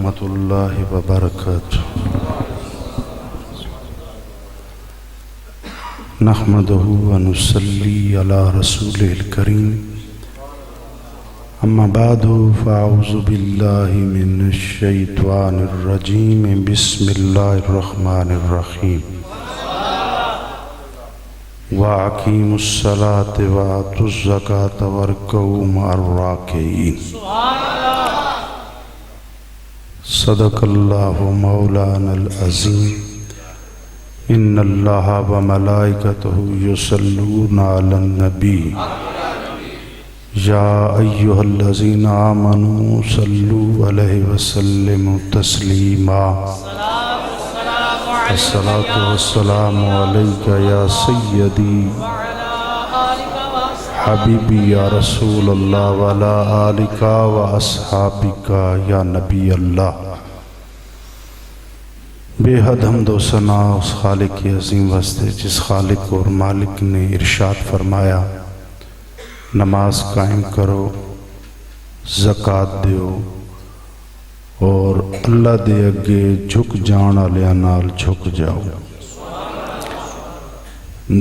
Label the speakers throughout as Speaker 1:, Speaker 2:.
Speaker 1: ورحمۃ اللہ وبرکاتہ۔ نحمدہ ونصلی علی رسولہ الکریم، اما بعد فاعوذ باللہ من الشیطان الرجیم، بسم اللہ الرحمن الرحیم۔ وَأَقِیمُوا الصَّلَاةَ وَآتُوا الزَّکَاةَ وَارْكَعُوا مَعَ الرَّاکِعِینَ۔ صدق اللہ مولانا العظیم۔ ان اللہ وملائکتہ یصلون علی النبی یا ایہا الذین آمنوا صلوا علیہ وسلموا تسلیما۔ الصلاة والسلام علیکہ یا سیدی حبیبی یا رسول اللہ وعلی آلکہ و اصحابکہ یا نبی اللہ۔ بے حد حمد و ثنا اس خالق کی عظیم واسطے جس خالق اور مالک نے ارشاد فرمایا نماز قائم کرو، زکوٰۃ دیو اور اللہ دے اگے جھک جان والے نال جھک جاؤ۔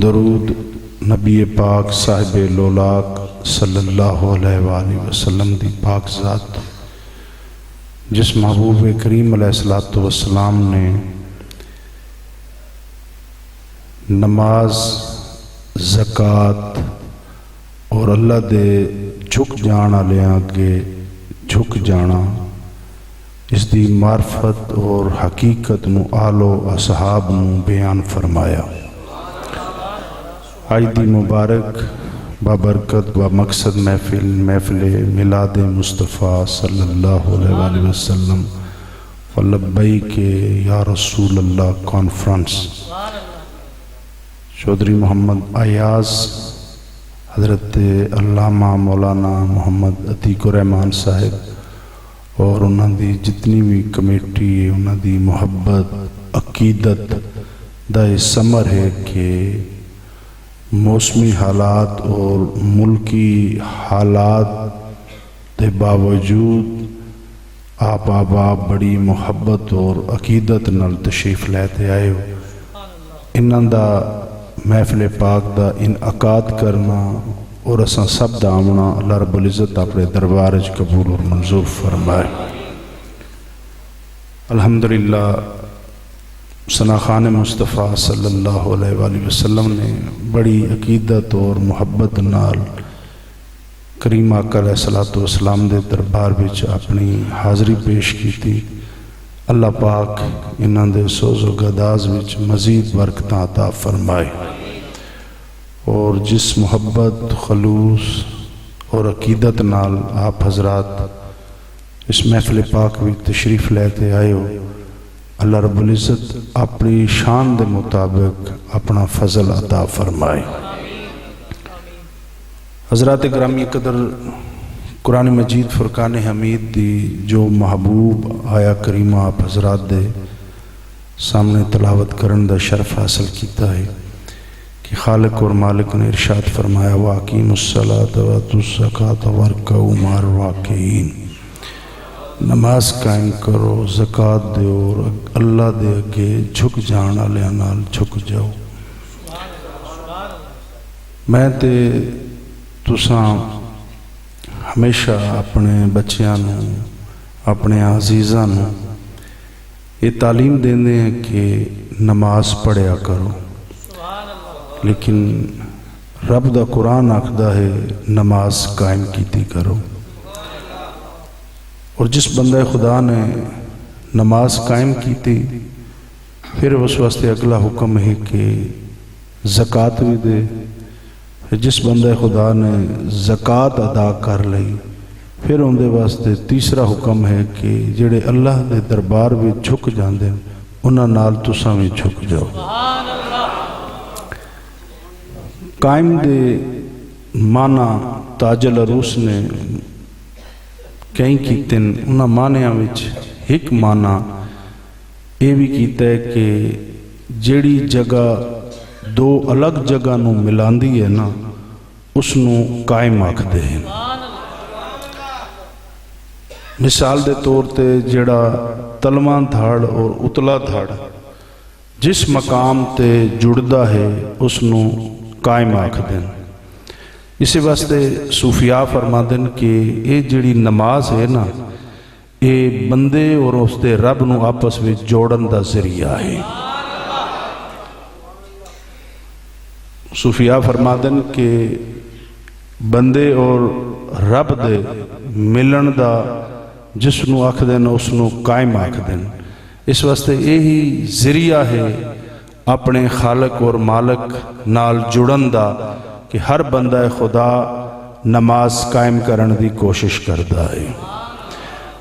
Speaker 1: درود نبی پاک صاحب لولاک صلی اللہ علیہ وآلہ وسلم دی پاک ذات، جس محبوب کریم علیہ السلام نے نماز، زکوٰۃ اور اللہ دے جھک جان والے اگے جھک جانا، اس دی معرفت اور حقیقت نو آل و اصحاب نو بیان فرمایا۔ آج دی مبارک بابرکت و مقصد محفل میلاد مصطفیٰ صلی اللہ علیہ وآلہ وسلم ولبیک یا رسول اللہ کانفرنس، چودھری محمد ایاز حضرت علامہ مولانا محمد عتیق الرحمان صاحب اور انہوں دی جتنی بھی کمیٹی ہے، انہوں دی محبت عقیدت دا ثمر ہے کہ موسمی حالات اور ملکی حالات کے باوجود آپ احباب بڑی محبت اور عقیدت نال تشریف لیتے آئے ہو۔ انہاں دا محفل پاک دا انعقاد کرنا اور اساں سب دا آمنا اللہ رب العزت اپنے دربار وچ قبول اور منظور فرمائے۔ الحمدللہ ثنا خان مصطفیٰ صلی اللہ علیہ وآلہ وسلم نے بڑی عقیدت اور محبت نال کریم آقا علیہ السلام دے دربار وچ اپنی حاضری پیش کی تھی۔ اللہ پاک انہاں دے سوز و گداز وچ مزید برکتاں عطا فرمائے، اور جس محبت، خلوص اور عقیدت نال آپ حضرات اس محفل پاک وچ تشریف لیتے آئے ہو، اللہ رب العزت اپنی شان دے مطابق اپنا فضل عطا فرمائے۔ حضرات گرامی قدر، قرآن مجید فرقان حمید دی جو محبوب آیا کریمہ آپ حضرات دے سامنے تلاوت کرن دا شرف حاصل کیتا ہے کہ خالق اور مالک نے ارشاد فرمایا وَأَقِیمُوا الصَّلَاةَ وَآتُوا الزَّکَاةَ وَارْكَعُوا مَعَ الرَّاکِعِینَ۔ نماز قائم کرو، زکوٰۃ دیو اور اللہ دے اگے جھک جان والے نال جھک جاؤ۔ میں تے تساں ہمیشہ اپنے بچیاں نو، اپنے عزیزاں نو یہ تعلیم دیندے ہیں کہ نماز پڑھیا کرو، لیکن رب دا قرآن آکھدا ہے نماز قائم کیتی کرو۔ اور جس بندہ خدا نے نماز قائم کیتی، پھر اس واسطے اگلا حکم ہے کہ زکوٰۃ بھی دے۔ پھر جس بندہ خدا نے زکوٰۃ ادا کر لئی، پھر ان دے واسطے تیسرا حکم ہے کہ جڑے اللہ دے دربار بھی جھک جاندے انہاں نال تساں بھی جھک جاؤ۔ قائم دے معنی تاج العروس نے کئی کیتے ہیں، انہاں معنیاں وچ ایک معنی یہ بھی کیتا ہے کہ جیڑی جگہ دو الگ جگہ نو ملاندی ہے نا اس نو قائم آکھدے ہیں۔ مثال دے طور تے جڑا تلواں دھڑ اور اتلا دھڑ جس مقام تے جڑدا ہے اس نو قائم آکھ دیں۔ اسی واسطے صوفیاء فرما دیں کہ یہ جڑی نماز ہے نا یہ بندے اور اس دے رب نو آپس میں جوڑن دا ذریعہ ہے۔ صوفیاء فرما دیں کہ بندے اور رب دے ملن دا جس نو آکھ دیں اس نو قائم آکھ دیں۔ اس واسطے یہی ذریعہ ہے اپنے خالق اور مالک نال جڑن دا کہ ہر بندہ خدا نماز قائم کرن دی کوشش کرتا ہے۔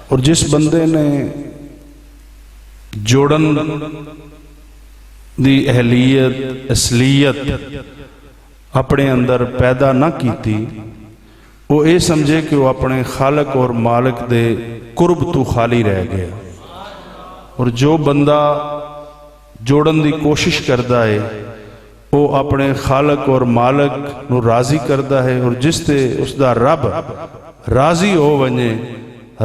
Speaker 1: اور جس بندے نے جوڑن دی اہلیت اصلیت اپنے اندر پیدا نہ کیتی وہ اے سمجھے کہ وہ اپنے خالق اور مالک دے قرب تو خالی رہ گیا۔ اور جو بندہ جوڑن دی کوشش کرتا ہے وہ اپنے خالق اور مالک نو راضی کرتا ہے، اور جس تے اس دا رب راضی ہو ونجے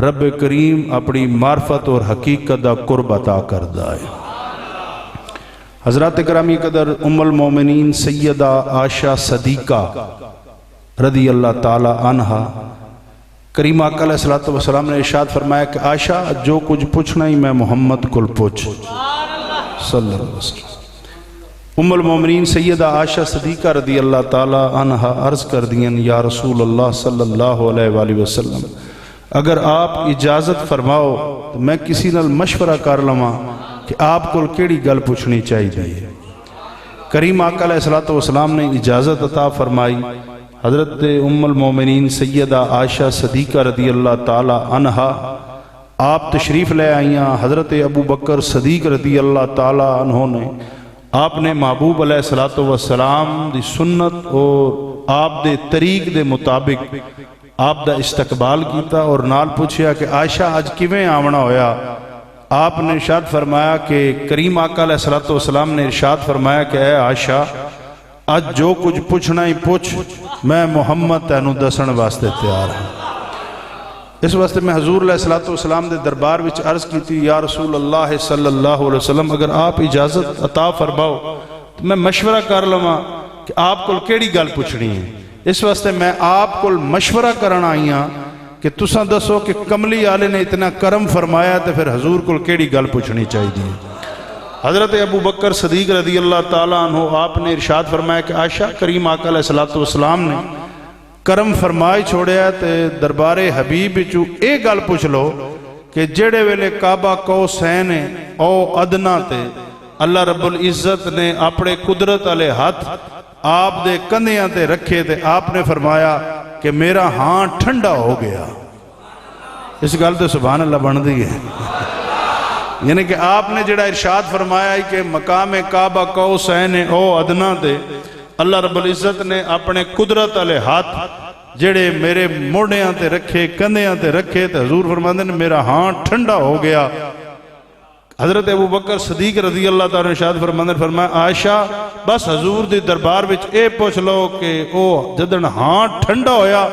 Speaker 1: رب کریم اپنی معرفت اور حقیقت دا قرب عطا کرتا ہے۔ حضرات گرامی قدر ام المومنین سیدہ عائشہ صدیقہ رضی اللہ تعالی عنہا کریم آقا علیہ السلام نے ارشاد فرمایا کہ عائشہ جو کچھ پوچھنا ہی میں محمد کل پوچھ صلی اللہ علیہ وسلم۔ ام المومنین سیدہ عائشہ صدیقہ رضی اللہ تعالی عنہا عرض کر دیں یا رسول اللہ صلی اللہ علیہ وآلہ وسلم اگر آپ اجازت فرماؤ تو میں کسی نال مشورہ کر لواں کہ آپ کو کیڑی گل پوچھنی چاہیے۔ کریم آقا علیہ السلام نے اجازت عطا فرمائی۔ حضرت ام المومنین سیدہ عائشہ صدیقہ رضی اللہ تعالی عنہا آپ تشریف لے آئیاں۔ حضرت ابو بکر صدیق رضی اللہ تعالی عنہ نے آپ نے محبوب علیہ السلام دی سنت اور آپ دے طریق دے مطابق آپ دا استقبال کیتا اور نال پوچھیا کہ عائشہ آج کیویں آونا ہویا؟ آپ نے ارشاد فرمایا کہ کریم آقا علیہ السلام نے ارشاد فرمایا کہ اے عائشہ آج جو کچھ پوچھنا ہی پوچھ، میں محمد تینوں دسن واسطے تیار ہوں۔ اس واسطے میں حضور علیہ السلام دے دربار وچ عرض کی تھی یا رسول اللہ صلی اللہ علیہ وسلم اگر آپ اجازت عطا فرماؤ تو میں مشورہ کر لواں کہ آپ کو کیڑی گل پوچھنی ہے۔ اس واسطے میں آپ کو مشورہ کرنا آئی ہاں کہ تساں دسو کہ کملی آلے نے اتنا کرم فرمایا تو پھر حضور کو کیڑی گل پوچھنی چاہیے۔ حضرت ابو بکر صدیق رضی اللہ تعالیٰ عنہ آپ نے ارشاد فرمایا کہ عائشہ کریم آقا علیہ السلام نے کرم فرمائی چھوڑیا تے دربار حبیب چو اے گل پوچھ لو کہ جڑے ویلے کعبہ قوسین او ادنا تے اللہ رب العزت نے اپنے قدرت علیہ ہاتھ آپ دے کندیاں تے رکھے تے آپ نے فرمایا کہ میرا ہاں ٹھنڈا ہو گیا۔ اس گل تے سبحان اللہ بن دی ہے، یعنی کہ آپ نے جڑا ارشاد فرمایا ہے کہ مقام کعبہ قوسین او ادنا تے اللہ رب العزت نے اپنے قدرت علیہ ہاتھ جڑے میرے موڑیاں تے رکھے کندیاں تے رکھے تے حضور فرماتے ہیں میرا ہاں ٹھنڈا ہو گیا۔ حضرت ابو بکر صدیق رضی اللہ تعالیٰ ارشاد فرمایا عائشہ بس حضور دی دربار وچ اے پوچھ لو کہ او جدن ہاں ٹھنڈا ہویا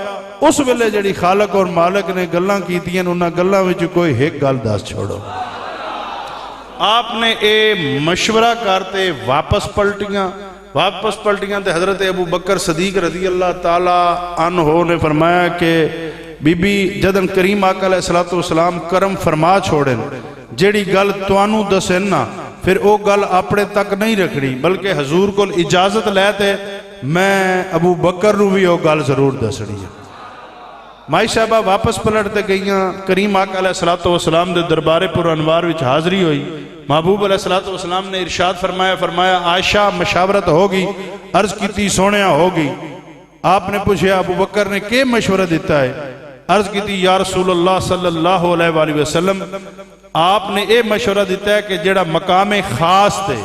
Speaker 1: اس ویلے جڑی خالق اور مالک نے گلاں کیتیاں انہاں گلاں وچ کوئی ایک گل دس چھوڑو۔ آپ نے اے مشورہ کرتے واپس پلٹیاں تے حضرت ابو بکر صدیق رضی اللہ تعالیٰ عنہ نے فرمایا کہ بی بی جدن کریم آقا علیہ السلام کرم فرما چھوڑیں جیڑی گل توانو دسن نا پھر او گل اپنے تک نہیں رکھنی بلکہ حضور کو اجازت لیتے میں ابو بکر نو بھی او گل ضرور دسنی ہے۔ مائی صاحبہ واپس پلٹتے گئیاں کریم آقا علیہ السلام دے دربار پر انوار وچ حاضری ہوئی۔ محبوب علیہ السلام نے ارشاد فرمایا عائشہ مشاورت ہوگی، عرض کیتی سونیا ہوگی۔ آپ نے پوچھا ابو بکر نے کیا مشورہ دیتا ہے؟ عرض کیتی یا رسول اللہ صلی اللہ علیہ وآلہ وسلم آپ نے اے مشورہ دیتا ہے کہ جڑا مقام خاص تے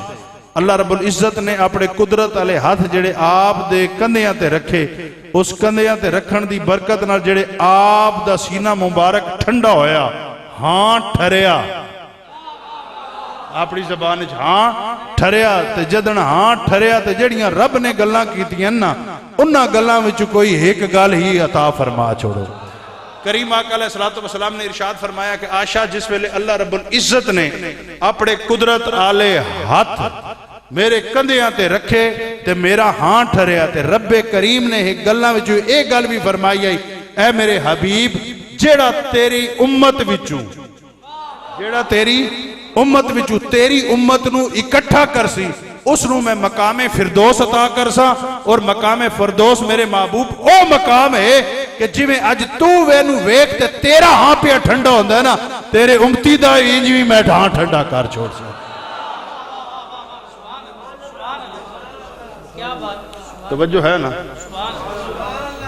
Speaker 1: اللہ رب العزت نے اپنے قدرت علیہ ہاتھ جڑے آپ دے کندیاں تے رکھے اس کندیاں تے رکھن دی برکت نہ جڑے آپ دا سینہ مبارک ٹھنڈا ہویا ہاں ٹھریا اپنی زبان ہاں ٹھریا تے جدن ہاں ٹھریا تے جڑیاں رب نے گلاں کیتیاں نا انہاں گلاں وچ کوئی ایک گل ہی عطا فرما چھوڑو۔ کریم آقا علیہ السلام نے ارشاد فرمایا کہ آشا جس ویلے اللہ رب العزت نے اپنے قدرت آلے ہاتھ میرے کندھیاں تے رکھے تے میرا ہاں ٹھریا تے رب کریم نے ایک گلاں وچوں ایک گل بھی فرمائی ہے، اے میرے حبیب جیڑا تیری امت وچوں تیری امت نو اکٹھا کرسی اس نو میں مقام فردوس عطا کرسا، اور مقام فردوس میرے محبوب او مقام ہے کہ جی میں اج تو وینو ویکھ تے تیرا ہاں پہ ٹھنڈا ہوندہ ہے نا، تیرے امتی دا انج بھی میں ہاں ٹھنڈا کر چھوڑ سا۔ توجہ ہے نا؟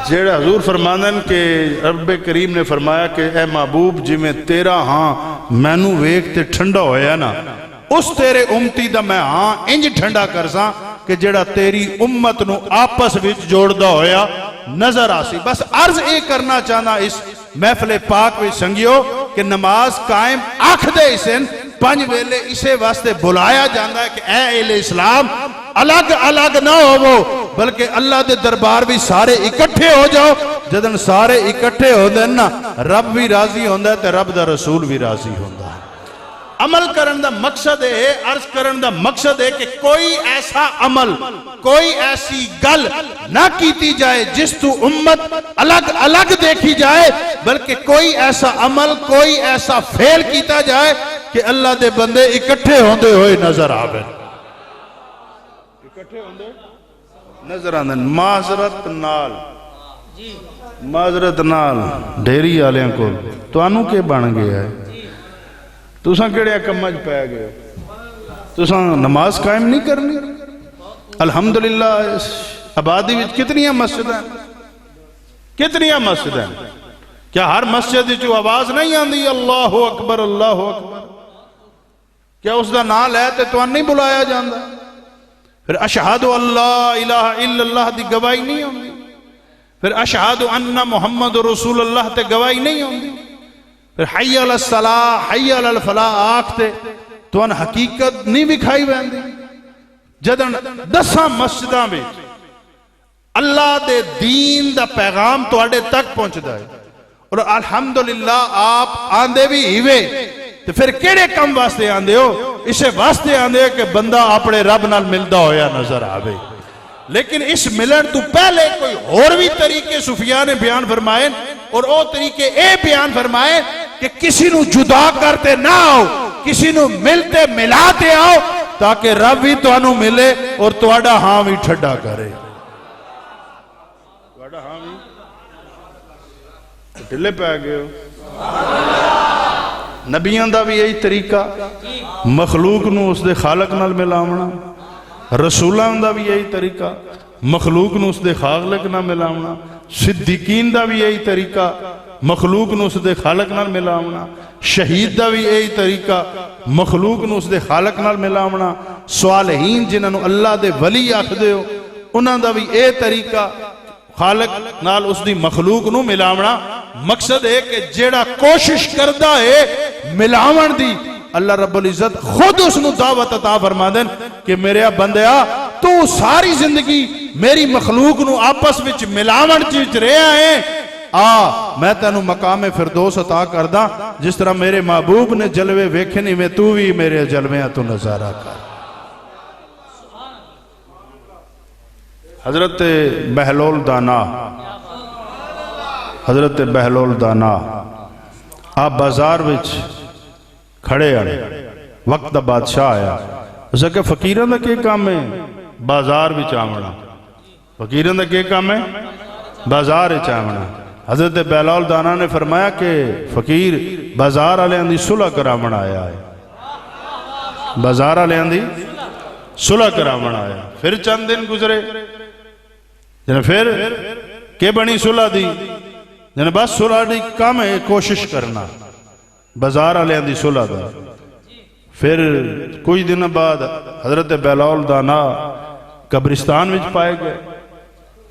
Speaker 1: جیڑا حضور فرماندن کہ رب کریم نے فرمایا کہ اے محبوب جی میں تیرا ہاں مینو ویکھ تے ٹھنڈا ہویا نا، اس تیرے امتی دا میں ہاں انج ٹھنڈا کرساں کہ جیڑا تیری امت نو آپس وچ جوڑدا ہویا نظر آسی۔ بس عرض اے کرنا چاہنا اس محفل پاک وچ سنگیو کہ نماز قائم آکھ دے اسن 5 ویلے اسے واسطے بلایا جاندہ ہے کہ اے اہل اسلام الگ الگ نہ ہو، بلکہ اللہ دے دربار بھی سارے اکٹھے ہو جاؤ۔ جدن سارے اکٹھے ہو دیں نا رب بھی راضی ہوندہ ہے تے رب دا رسول بھی راضی ہوندہ ہے۔ عمل کرن دا مقصد ہے، عرض کرن دا مقصد ہے کہ کوئی ایسا عمل، کوئی ایسی گل نہ کیتی جائے جس تو امت الگ الگ دیکھی جائے، بلکہ کوئی ایسا عمل، کوئی ایسا فعل کیتا جائے کہ اللہ دے بندے اکٹھے ہوندے ہوئے نظر آوے، اکٹھے ہوندے نظر آندے۔ معذرت نال ڈھیری آلیاں کو تو آنو کے بن گیا ہے، تُساں کیڑے کمج پہ گئے، تُساں نماز قائم نہیں کرنی۔ الحمدللہ اس آبادی وچ کتنیاں مسجد ہیں، کتنیاں مسجد ہیں، کیا ہر مسجد جو آواز نہیں آندی اللہ اکبر اللہ اکبر؟ کیا اس دا نال ہے تے تو نہیں بلایا جاندہ؟ پھر اشہد اللہ الہ الا اللہ دی گواہی نہیں ہوندی، پھر اشہد ان محمد رسول اللہ تے گواہی نہیں ہوندی، پھر حی علی الصلاح حی علی الفلاح آکھتے تو ان حقیقت نہیں بکھائی بیندی۔ جدن 10 مسجداں میں اللہ دے دین دا پیغام تو اڈے تک پہنچ دائے اور الحمدللہ آپ آندے بھی ہیوے، تو پھر کیڑے کم واسطے آندے ہو؟ اسے واسطے آندے ہو کہ بندہ اپنے رب نال ملدا ہویا نظر آوے۔ لیکن اس ملن تو پہلے کوئی اور بھی طریقے صوفیاء نے بیان فرمائے، اور او طریقے اے بیان فرمائے کہ کسی نو جدا کرتے نہ آؤ، کسی نو ملتے ملاتے آؤ، تاکہ رب بھی تو انو ملے اور تو اڈا ہاں بھی ٹھڈا کرے۔ تو اڈا ہاں بھی ٹھلے پہ آگئے ہو۔ نبیان دا بھی یہی طریقہ، مخلوق نو اس دے خالق نال ملاونا، رسولان دا بھی یہی طریقہ، مخلوق نو اس دے خالق نال ملاونا، صدیقین دا بھی یہی طریقہ، مخلوق نو اس دے خالق نال ملاونا، شہید دا بھی یہی طریقہ، مخلوق نو اس دے خالق نال ملاونا، صالحین جنہاں نو اللہ دے ولی آکھ دے ہو انہاں دا بھی اے طریقہ، خالق نال اس دی مخلوق نو ملاونا۔ مقصد ہے کہ جیڑا کوشش کردہ ہے ملاون دی، اللہ رب العزت خود اس نو دعوت عطا فرما دیں کہ میرے بندیا تو ساری زندگی میری مخلوق نو آپس وچ ملاون چیز رہا ہے، میں تینو مقام فردوس عطا کردہ، جس طرح میرے محبوب نے جلوے ویکھنی میں تو بھی میرے جلویاں تو نظارہ کر۔ حضرت بہلول دانا، حضرت بہلول دانا آپ بازار وچ کھڑے آنے، وقت بادشاہ آیا، اسے کہ فقیران دا کیا کام ہے؟ بازار وچ آمنا۔ فقیران دا کیا کام ہے؟ بازار وچ آمنا۔ حضرت بہلول دانا نے فرمایا کہ فقیر بازار والے اندی صلح کرامن آیا ہے، بازار والے اندی صلح کرامن آیا۔ پھر چند دن گزرے، پھر کہ بنی صلح دی، بس صلح دی کم ہے کوشش کرنا، بازار والے اندی صلح دا۔ پھر کچھ دن بعد حضرت بہلول دانا قبرستان وچ پائے گئے۔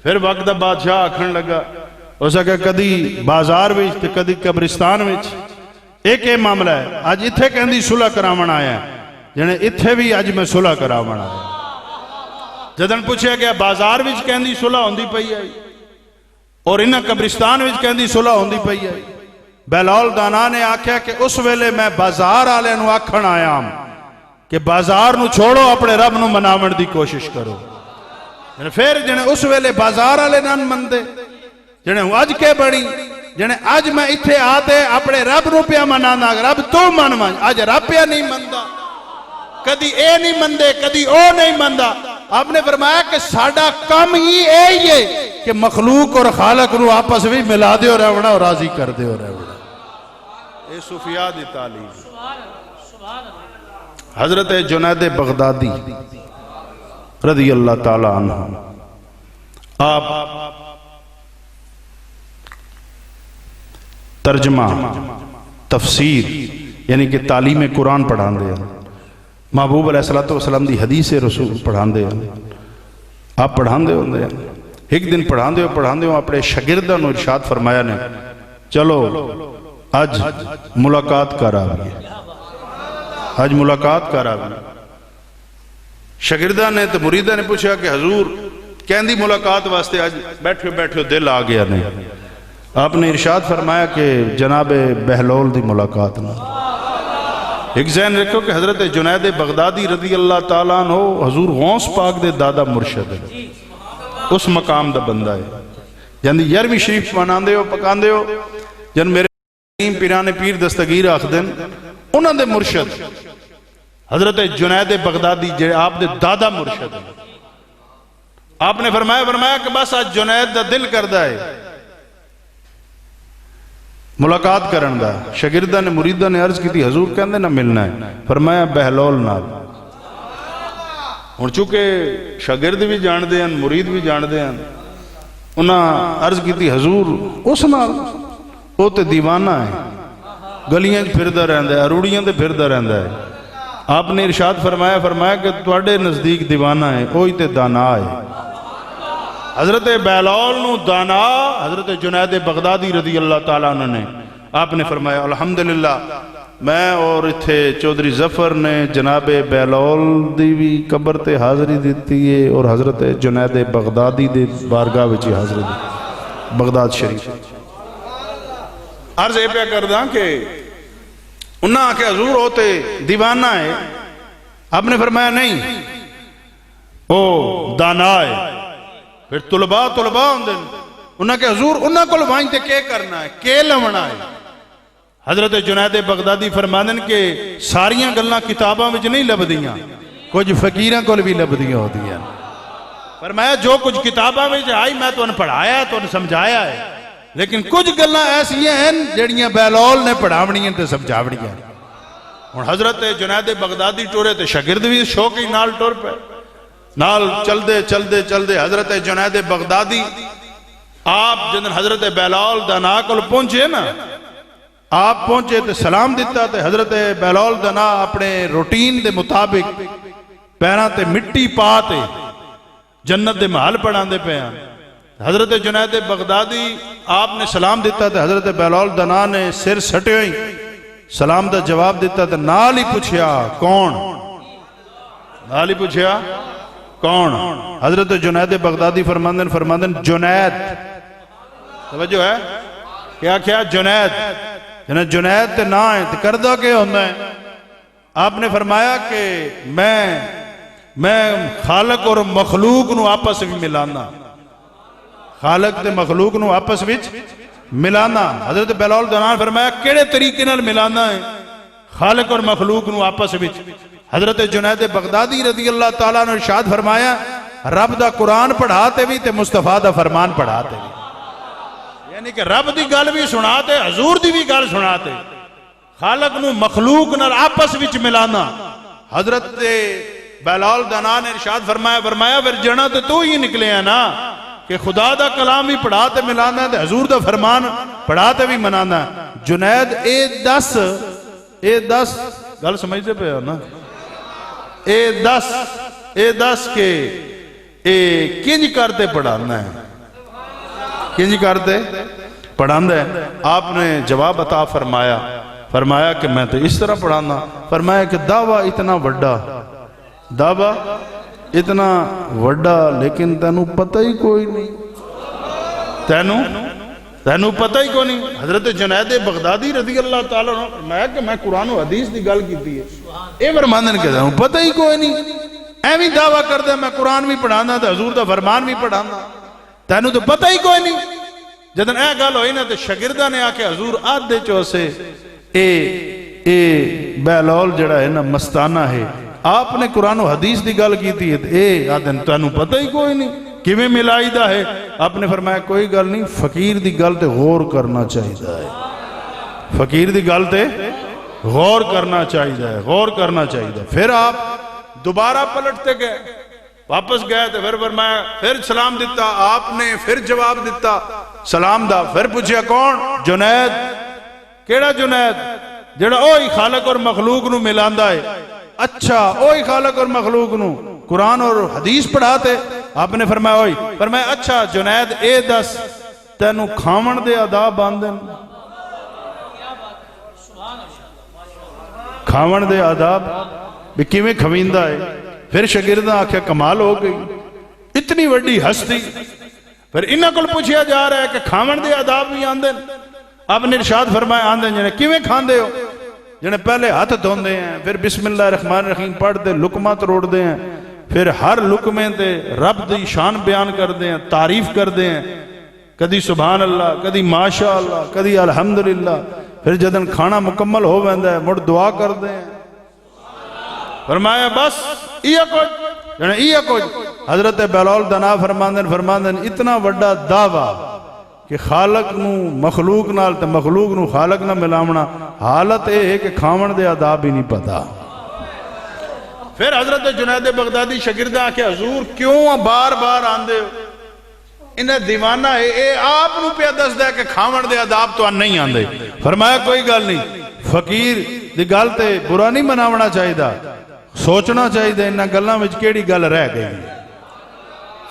Speaker 1: پھر وقت بادشاہ آکھن لگا، اسے کہ کدی بازار وچ تے کدی قبرستان وچ ایک معاملہ ہے، آج اتھے کہندی صلح کرامن آیا ہے، اتھے بھی آج میں صلح کرامن آیا۔ جدن پوچھے گیا بازار وچ کہندی صلح ہوندی پئی آئی اور انہاں قبرستان وچ کہندی صلح ہوندی پئی آئی، بہلول دانا نے آکھیا کہ اس ویلے میں بازار آلے نو آکھن آیا ہوں کہ بازار نو چھوڑو اپنے رب نو مناون دی کوشش کرو. پھر جنہیں اس ویلے بازار آلے نان مندے جنہیں اج کے بڑی جنہیں اج میں اتھے آتے اپنے رب نو پیا منانا رب تو من مان اج رب پیا نہیں مندہ کدی اے نہیں مندے کدی او نہیں مندہ. آپ نے فرمایا کہ ساڑا کم ہی اے ہے کہ مخلوق اور خالق نو آپس بھی ملا دے اور رہوڑا اور راضی کر دے اور رہوڑا. اے صوفیاء دی تعلیم. حضرت جنید بغدادی رضی اللہ تعالی عنہ آپ ترجمہ تفسیر یعنی کہ تعلیم قرآن پڑھان دے محبوب علیہ السلام دی حدیث رسول پڑھان دے آپ پڑھان دے ہوندے ایک دن پڑھان دے ہو اپنے شاگرداں نو ارشاد فرمایا نے چلو آج ملاقات کر آئے آج ملاقات کر آئے. شاگرداں نے تو مریداں نے پوچھا کہ حضور کہندی ملاقات واسطے آج بیٹھے دل آ گیا نہیں. آپ نے ارشاد فرمایا کہ جناب بہلول دی ملاقات نہ. ایک ذہن رکھو کہ حضرت جنید بغدادی رضی اللہ تعالیٰ عنہ حضور غوث پاک دے دادا مرشد ہے اس مقام دا بندہ ہے. یعنی یرویں شریف منان دے ہو پکان دے ہو جن میرے پیران پیر دستگیر آخدن انہوں دے مرشد حضرت جنید بغدادی جو آپ دے دادا مرشد ہے. آپ نے فرمایا کہ بس آج جنید دا دل کردہ ہے ملاقات کرن دا. شاگردہ نے مریدہ نے عرض کی تھی حضور کہندے نہ ملنا ہے. فرمایا بہلول نال. اور چونکہ شاگرد بھی جان دے ہیں مرید بھی جان دے ہیں انہاں عرض کی تھی حضور اس نال وہ تے دیوانہ ہے گلیاں پھردہ رہندہ ہے اروڑیاں تے پھردہ رہندہ ہے. آپ نے ارشاد فرمایا کہ تواڈے نزدیک دیوانہ ہے وہی تے دانا ہے. حضرت بہلول نو دانا حضرت جنید بغدادی رضی اللہ تعالیٰ عنہ نے آپ نے فرمایا الحمدللہ میں اور اتھے چودھری ظفر نے جناب بہلول دی بھی قبر تے حاضری دیتی ہے اور حضرت جنید بغدادی دے بارگاہ وچی حاضری دی بغداد شریف. عرض اے پہ کرداں کہ انہاں آکے حضور ہوتے دیوانہ ہے. آپ نے فرمایا نہیں او دانا ہے. پھر طلباء ہوندے انہاں کہ حضور انہاں کو لوائیں تے کیا کرنا ہے کیا لونا ہے. حضرت جنید بغدادی فرماندن کہ ساریاں گلاں کتاباں وچ نہیں لبدیاں کچھ فقیراں کو بھی لبدیاں ہوتی ہیں. فرمایا جو کچھ کتاباں وچ آئی میں تو ان پڑھایا ہے تو ان سمجھایا ہے لیکن کچھ گلاں ایسی ہیں جڑیاں بہلول نے پڑھاونی ہیں تے سمجھاونی ہیں. اور حضرت جنید بغدادی ٹورے تے شاگرد بھی شوقی نال ٹور پہ نال چل دے حضرت جنید بغدادی آپ جن حضرت بہلول دانا کو پہنچے نا آپ پہنچے تے سلام دیتا تے حضرت بہلول دانا اپنے روٹین دے مطابق پیران تے مٹی پاتے جنت دے محل پڑھان دے پہ ہیں. حضرت جنید بغدادی آپ نے سلام دیتا تے حضرت بہلول دانا نے سر سٹے ہوئی سلام دا جواب دیتا تے نال ہی پوچھیا کون نال ہی پوچھیا کون. حضرت جنید بغدادی فرماندن جنید توجہ ہے کیا جنید تے نہ ہے تے کردہ کے ہوندہ ہے. آپ نے فرمایا کہ میں خالق اور مخلوق نو آپس بھی ملانا خالق تے مخلوق نو آپس بھی ملانا. حضرت بہلول دانا فرمایا کیڑے طریقے نال ملانا ہے خالق اور مخلوق نو آپس بھی. حضرت جنید بغدادی رضی اللہ تعالیٰ نے ارشاد فرمایا رب دا قرآن پڑھاتے بھی تے مصطفیٰ دا فرمان پڑھاتے بھی. یعنی کہ رب دی گل بھی سناتے حضور دی بھی گل سناتے خالق نو مخلوق نال آپس وچ ملانا. حضرت بہلول دانا نے ارشاد فرمایا پھر جنا تو ہی نکلے ہیں نا کہ خدا دا کلام بھی پڑھاتے ملانا تے حضور دا فرمان پڑھاتے بھی منانا. جنید اے دس گل سمجھتے پہ ہو نا اے دس کے کنج کرتے پڑھانا ہے کنج کرتے پڑھانا ہے. آپ نے جواب عطا فرمایا کہ میں تو اس طرح پڑھانا. فرمایا کہ دعویٰ اتنا وڈا لیکن تینوں پتہ ہی کوئی نہیں تینوں پتہ ہی کو نہیں. حضرت جنید بغدادی رضی اللہ تعالیٰ عنہ فرمایا کہ میں قرآن و حدیث دی گل کیتی ہے. اے فرماندن کہ تینوں پتہ ہی کوئی نہیں, ایویں دعویٰ کردا میں قرآن بھی پڑھانا تے حضور دا فرمان بھی پڑھانا, تینوں تو پتہ ہی کوئی نہیں. جدن اے گل ہوئی نا تے شاگرداں نے آکے حضور آدھے چوسے اے بہلول جڑا ہے نا مستانہ ہے, آپ نے قرآن و حدیث دی گل کیتی ہے, اے آدھن تینوں پتہ ہی کوئی نہیں, کیویں ملائی دا ہے. آپ نے فرمایا کوئی گل نہیں, فقیر دی گل تے غور کرنا چاہیے ہے, فقیر دی گل تے غور کرنا چاہیے ہے, غور کرنا چاہیے. پھر آپ دوبارہ پلٹتے گئے, واپس گئے تو پھر فرمایا, پھر سلام دیتا آپ نے, پھر جواب دیتا سلام دا. پھر پوچھیا کون؟ جنید. کیڑا جنید؟ جڑا اوہی خالق اور مخلوق نو ملاندا ہے. اچھا اوہی خالق اور مخلوق نو قرآن اور حدیث پڑھاتے؟ آپ نے فرمایا اوہی. فرمایا اچھا جنید اے دس تینوں کھاون دے آداب آندن؟ کھاون دے آداب بھی کیویں کھویندا ہے؟ پھر شاگرداں آکھیا کمال ہو گئی, اتنی وڈی ہستی. پھر انہاں کول پوچھیا جا رہا ہے کہ کھاون دے آداب بھی آندن؟ آپ نے ارشاد فرمایا آندن. جنے کیویں کھاندے ہو؟ جنے پہلے ہاتھ دھوندے ہیں, پھر بسم اللہ الرحمن الرحیم پڑھ دے لقمہ توڑ دے ہیں, پھر ہر لقمے تے رب دی شان بیان کر دے ہیں, تعریف کر دے ہیں, کدی سبحان اللہ, کدی ماشاء اللہ, کدی الحمدللہ. پھر جدن کھانا مکمل ہو ویندا ہے مڑ دعا کر دے ہیں. فرمایا بس یہ کچھ یعنی یہ کچھ. حضرت بہلول دنا فرماندن اتنا وڈا دعویٰ کہ خالق نو مخلوق نال تے مخلوق نو خالق نہ ملاونا, حالت اے ہے کہ کھاون دے آداب ہی نہیں پتا. پھر حضرت جنید بغدادی شاگرداں آکھے حضور کیوں بار بار آندے ہو؟ انہیں دیوانہ ہے, اے آپ نو پہ دس دے کہ کھاون دے آداب تو نہیں آندے. فرمایا کوئی گل نہیں, فقیر دی گل تے برا نہیں مناونا چاہیے دا, سوچنا چاہیے انہاں گلاں وچ کیڑی گل رہ گئی.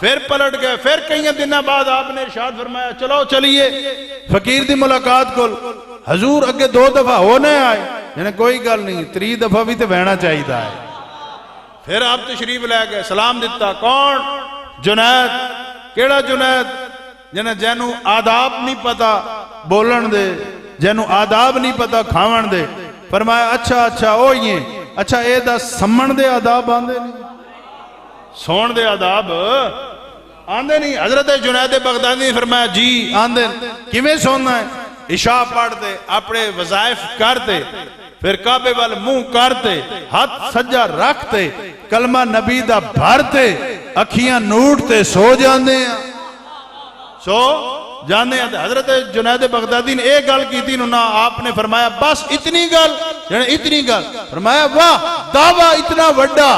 Speaker 1: پھر پلٹ گئے. پھر کئی دنوں بعد آپ نے ارشاد فرمایا چلو چلیے فقیر دی ملاقات کول. حضور اگے 2 دفعہ ہونے آئے, یعنی کوئی گل نہیں, 3 دفعہ بھی تے بہنا چاہیے ہے. پھر آپ تشریف لے گئے, سلام دیتا. کون؟ جنید. کیڑا جنید؟ جنہیں جنوں آداب نہیں پتا بولن دے, جنوں آداب نہیں پتا کھاون دے. فرمایا اچھا اوہی ہیں. اچھا اے دا سمن دے آداب آندے نہیں؟ سون دے آداب آندے نہیں؟ حضرت جنید بغدادی نے فرمایا جی آندے. کیویں سونا ہے؟ عشاء پڑھتے, اپنے وظائف کرتے, پھر کعبے وال منہ کرتے, ہاتھ سجا رکھتے, کلمہ نبی دا بھرتے, اکھیاں نوٹتے, سو جاندے ہیں, سو جاندے ہیں. حضرت جنید بغدادی نے ایک گل کی تھی نا, آپ نے فرمایا بس اتنی گل, یعنی اتنی گل. فرمایا واہ دعویٰ اتنا وڈا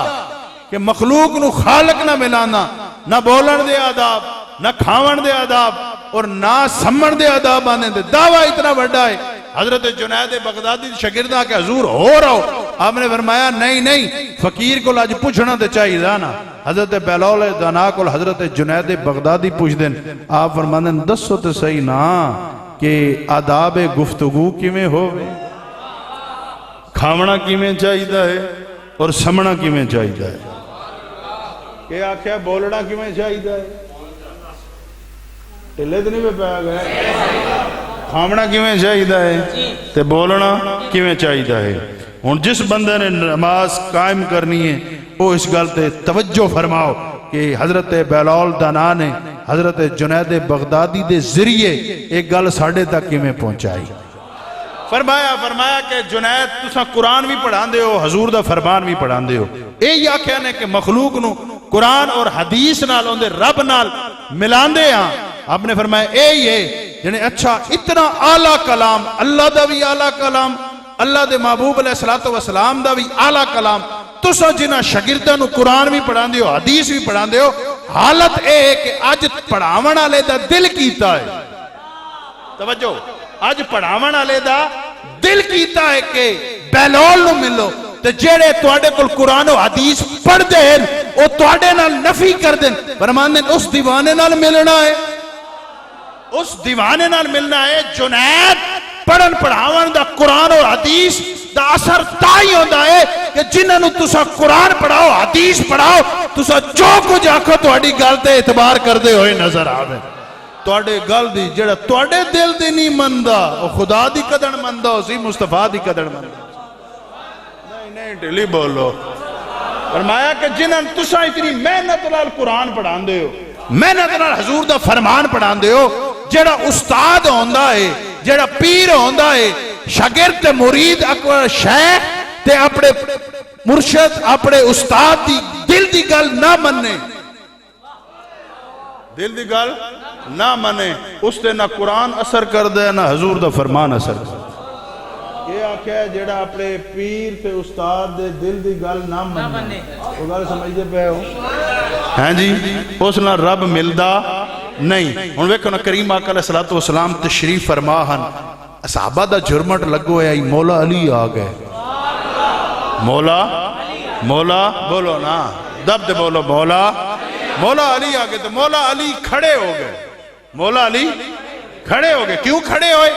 Speaker 1: کہ مخلوق نو خالق نہ ملانا, نہ بولن دے آداب, نہ کھاون دے آداب, اور نہ سمن دے آداب آنے دے. دعویٰ اتنا وڈا ہے. حضرت جنید بغدادی شاگرداں کہ حضور ہو رہو. آپ نے فرمایا نہیں, فقیر کو لاج پوچھنا تے چاہیے نا. حضرت بہلول دانا کو حضرت جنید بغدادی پوچھ دیں. آپ فرماندن دسو تے صحیح نا کہ آداب گفتگو کیویں ہووے, کھاونا کیویں چاہیے ہے, اور سمنا کیویں چاہیے ہے. کہ آکھیا بولنا کیویں چاہیے ہے؟ ٹلے تو نہیں پہ پایا گئے. کھاونا کیویں چاہیے ہے تے بولنا کیویں چاہیے ہے. ہن جس بندے نے نماز قائم کرنی ہے وہ اس گل تے توجہ فرماؤ کہ حضرت بہلول دانا نے حضرت جنید بغدادی دے ذریعے ایک گل ساڑھے تک کیویں پہنچائی. فرمایا کہ جنید تساں قرآن بھی پڑھان دے ہو, حضور دا فرمان بھی پڑھان دے ہو. اے آکھیا نے کہ مخلوق نو قرآن اور حدیث نال اندے رب نال ملان دے ہاں. آپ نے فرمایا اے یہ یعنی اچھا اتنا اعلیٰ کلام, اللہ دا بھی اعلیٰ کلام, اللہ دے محبوب علیہ السلام دا بھی اعلیٰ کلام, تساں جنہ شاگرداں نو قرآن بھی پڑھان دے ہو, حدیث بھی پڑھان دے ہو. حالت اے ہے کہ اج پڑھاون والے دا دل کیتا ہے, توجہ, اج پڑھاون والے دا دل کیتا ہے کہ بہلول نو ملو, تے جیڑے تواڈے کول قرآن و حدیث پڑھ دے او تواڈے نال نفی کر دین. فرماندے اس دیوانے نال ملنا ہے, اس دیوانے نال ملنا ہے. جنید پڑھن پڑھاون دا قرآن اور حدیث دا اثر تائی ہوندہ ہے کہ جنہاں نو تسا قرآن پڑھاؤ, حدیث پڑھاؤ, تسا جو کچھ آکھو تو اڈی گالتے اعتبار کر دے ہوئے نظر آوے. تواڈے گل دی جڑا تواڈے دل دی نہیں مندا او خدا دی قدر مندا ہو سی مصطفیٰ دی قدر مندا نہیں ڈھلی بولو فرمایا کہ جنہاں تساں اتنی محنت نال قرآن پڑھان دے ہو محنت نال حضور دا فرمان پڑھان دے ہو جڑا استاد ہوندا ہے جڑا پیر ہوندا ہے شاگرد تے مرید اکبر شیخ تے اپنے مرشد اپنے استاد دی دل دی گل نہ مننے دل دی گل نہ منے اس تے نہ قرآن اثر کر دے نہ حضور دا فرمان اثر کر دے یہ آکھیا ہے جڑا اپنے پیر تے استاد دے دل دی گل نہ منے وہ گل سمجھ دے پہ ہو ہاں جی اس نہ رب ملدا نہیں ہن ویکھو نا کریم آقا علیہ الصلوۃ والسلام تشریف فرما ہن صحابہ دا جرمٹ لگو ہے مولا علی آ گئے مولا بولو نا دب دے بولو مولا علی آگے تو مولا علی کھڑے ہو گئے مولا علی کھڑے ہو گئے کیوں کھڑے ہوئے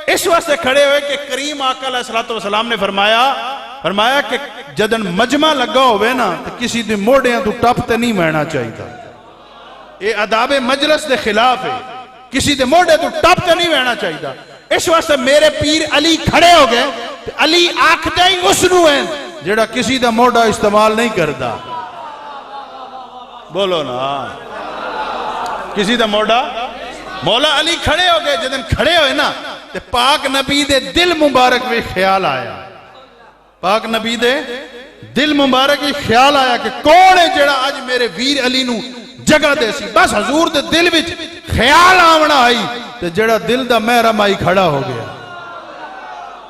Speaker 1: اس واسطے کھڑے ہوئے کہ کریم آقا علیہ السلام نے فرمایا کہ جدن مجمع لگا ہوئے نا تو کسی دے موڑیاں تو ٹپ تے نہیں مہنا چاہیے تھا یہ اداب مجلس دے خلاف ہے کسی دے موڑے تو ٹپ تے نہیں مہنا چاہیے تھا اس واسطے میرے پیر علی کھڑے ہو گئے علی آکھدے ہی اس نو ہیں جڑا کسی دا موڑا استعمال نہیں کردا بولو نا کسی دا موڑا مولا علی کھڑے ہو گئے جدن کھڑے ہوئے نا تے پاک نبی دے دل مبارک میں خیال آیا پاک نبی دے دل مبارک میں خیال آیا کہ کون ہے جڑا آج میرے ویر علی نو جگہ دے سی بس حضور دے دل وچ خیال آونا آئی تے جڑا دل دا محرم آئی کھڑا ہو گیا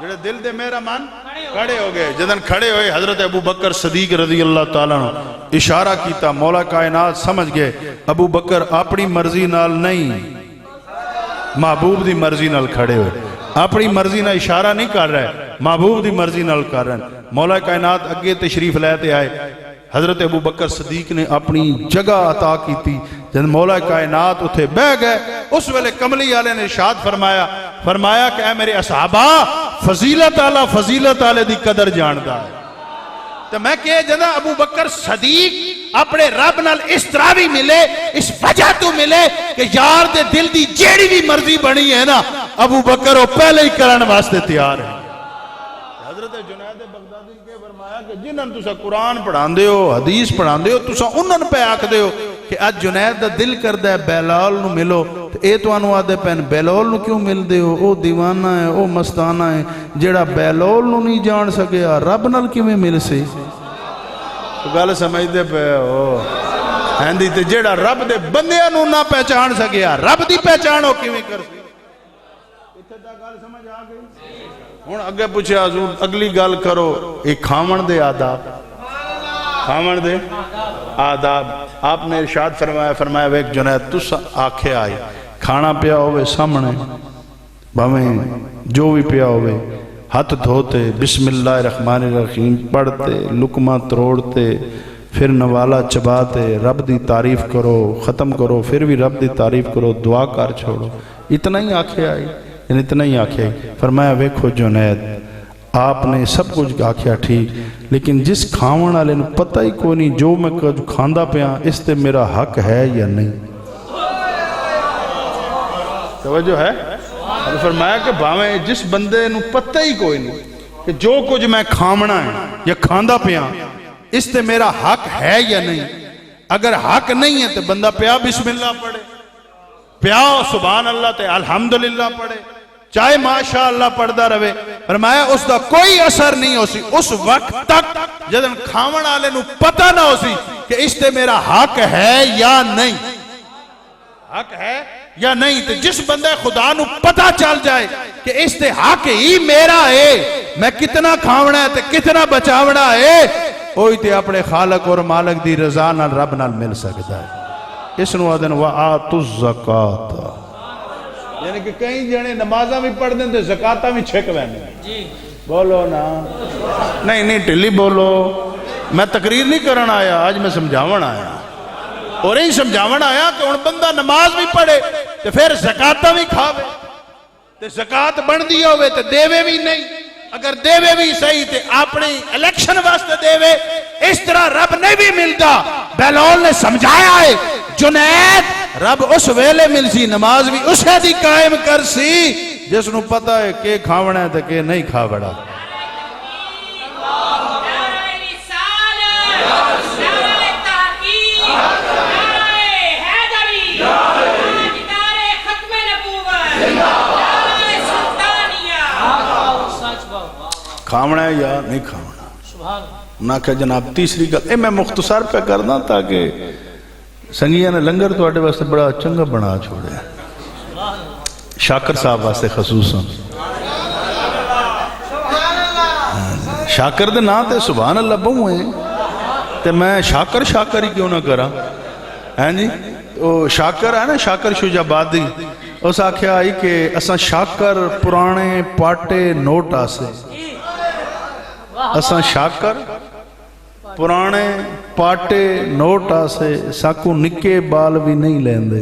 Speaker 1: جڑے دل دے محرمان کھڑے ہو گئے جدن کھڑے ہوئے حضرت ابو بکر صدیق رضی اللہ تعالیٰ نے اشارہ کیتا مولا کائنات سمجھ گئے ابو بکر اپنی مرضی نال نہیں محبوب دی مرضی نال کھڑے ہوئے اپنی مرضی نال اشارہ نہیں کر رہے محبوب دی مرضی نال کر رہے مولا کائنات اگے تشریف لیتے آئے حضرت ابو بکر صدیق نے اپنی جگہ عطا کی تھی جن مولا کائنات اتھے بہ گئے اس ویلے کملی والے نے ارشاد فرمایا کہ اے میرے اصحابہ فضیلت آلہ دی قدر جاندا ہے تو میں کہے جنا ابو بکر صدیق اپنے رب نال اس طرح بھی ملے اس وجہ تو ملے کہ یار دے دل دی جیڑی بھی مرضی بنی ہے نا ابو بکر وہ پہلے ہی کرن واسطے تیار ہے حضرت جنید بغدادی کے فرمایا کہ جنہاں تسا قرآن پڑھان دے ہو حدیث پڑھان دے ہو تسا انہاں پہ آکھ دے ہو کہ آج جنید دا دل کردہ ہے بیلال نو ملو تو اے تو انو آدھے پہن بیلال نو کیوں مل دے ہو او دیوانہ ہے او مستانہ ہے جیڑا بیلال نو نہیں جان سکیا رب نال کیوں میں مل سے تو گالے سمجھ دے پہ ہو ہندی تے جیڑا رب دے بندے نو نہ پہچان سکیا رب دی پہچان ہو کیوں کر سی اتھے تا گال سمجھ آگئی ہون اگے پوچھے حضور اگلی گال کرو ایک کھامن دے آداب آپ نے ارشاد فرمایا ویک جنید تُس آنکھیں آئی کھانا پیا ہوئے سامنے بھویں جو بھی پیا ہوئے ہاتھ دھوتے بسم اللہ الرحمن الرحیم پڑھتے لقمہ تروڑتے پھر نوالا چباتے رب دی تعریف کرو ختم کرو پھر بھی رب دی تعریف کرو دعا کر چھوڑو اتنا ہی آنکھیں آئی یعنی اتنا ہی آنکھیں آئی فرمایا ویکھو جنید آپ نے سب کچھ آکھیا ٹھیک لیکن جس کھاون والے نو پتہ ہی کوئی نہیں جو میں کچھ کھاندا پیا اس تے میرا حق ہے یا نہیں توجہ ہے فرمایا کہ بھاویں جس بندے نو پتہ ہی کوئی نہیں کہ جو کچھ میں کھامنا ہے یا کھاندا پیا اس تے میرا حق ہے یا نہیں اگر حق نہیں ہے تو بندہ پیا بسم اللہ پڑھے پیا سبحان اللہ تے الحمدللہ پڑھے چاہے ماشاءاللہ پڑھدا رہے فرمایا اس دا کوئی اثر نہیں ہو سی اس وقت تک جدن کھاون والے نو پتہ نہ ہو سی کہ اس تے میرا حق ہے یا نہیں حق ہے یا نہیں تو جس بندے خدا نو پتہ چل جائے کہ اس تے حق ہی میرا ہے میں کتنا کھاونا ہے تے کتنا بچاونا ہے وہی تے اپنے خالق اور مالک دی رضا نال رب نال مل سکتا ہے اس نو آدن وَآتُ الزَّكَاةَ یعنی کہ کئی جنے نمازہ بھی پڑھ دیں تو زکاة بھی چھک وینے بولو نا نہیں ٹلی بولو میں تقریر نہیں کرنا آیا آج میں سمجھاون آیا اور یہی سمجھاون آیا کہ ان بندہ نماز بھی پڑھے تو پھر زکاة بھی کھاوے تو زکاة بن دیا ہوئے تو دیوے بھی نہیں اگر دیوے بھی صحیح تھے اپنی الیکشن واسطے دیوے اس طرح رب نے بھی ملتا بیلول نے سمجھایا ہے جنید رب اس ویلے مل سی نماز بھی اسے دی قائم کر سی جس نو پتہ ہے کہ کھاونا ہے تو کہ نہیں کھاوڑا کھاونا ہے یا نہیں کھاونا نہ کہ جناب تیسری گل میں مختصر پہ کرنا تاکہ سنگیاں نے لنگر تو آٹے واسطے بڑا چنگا بنا چھوڑے شاکر صاحب واسطے خصوصاً شاکر دے نا تے سبحان اللہ بہوں ہیں تے میں شاکر ہی کیوں نہ کرا ہے جی وہ شاکر ہے نا شاکر شجابادی اس آکھیا آئی کہ اساں شاکر پرانے پاٹے نوٹ آسے اساں شاکر پرانے پاٹے نوٹ آسے ساکو نکے بال بھی نہیں لین دے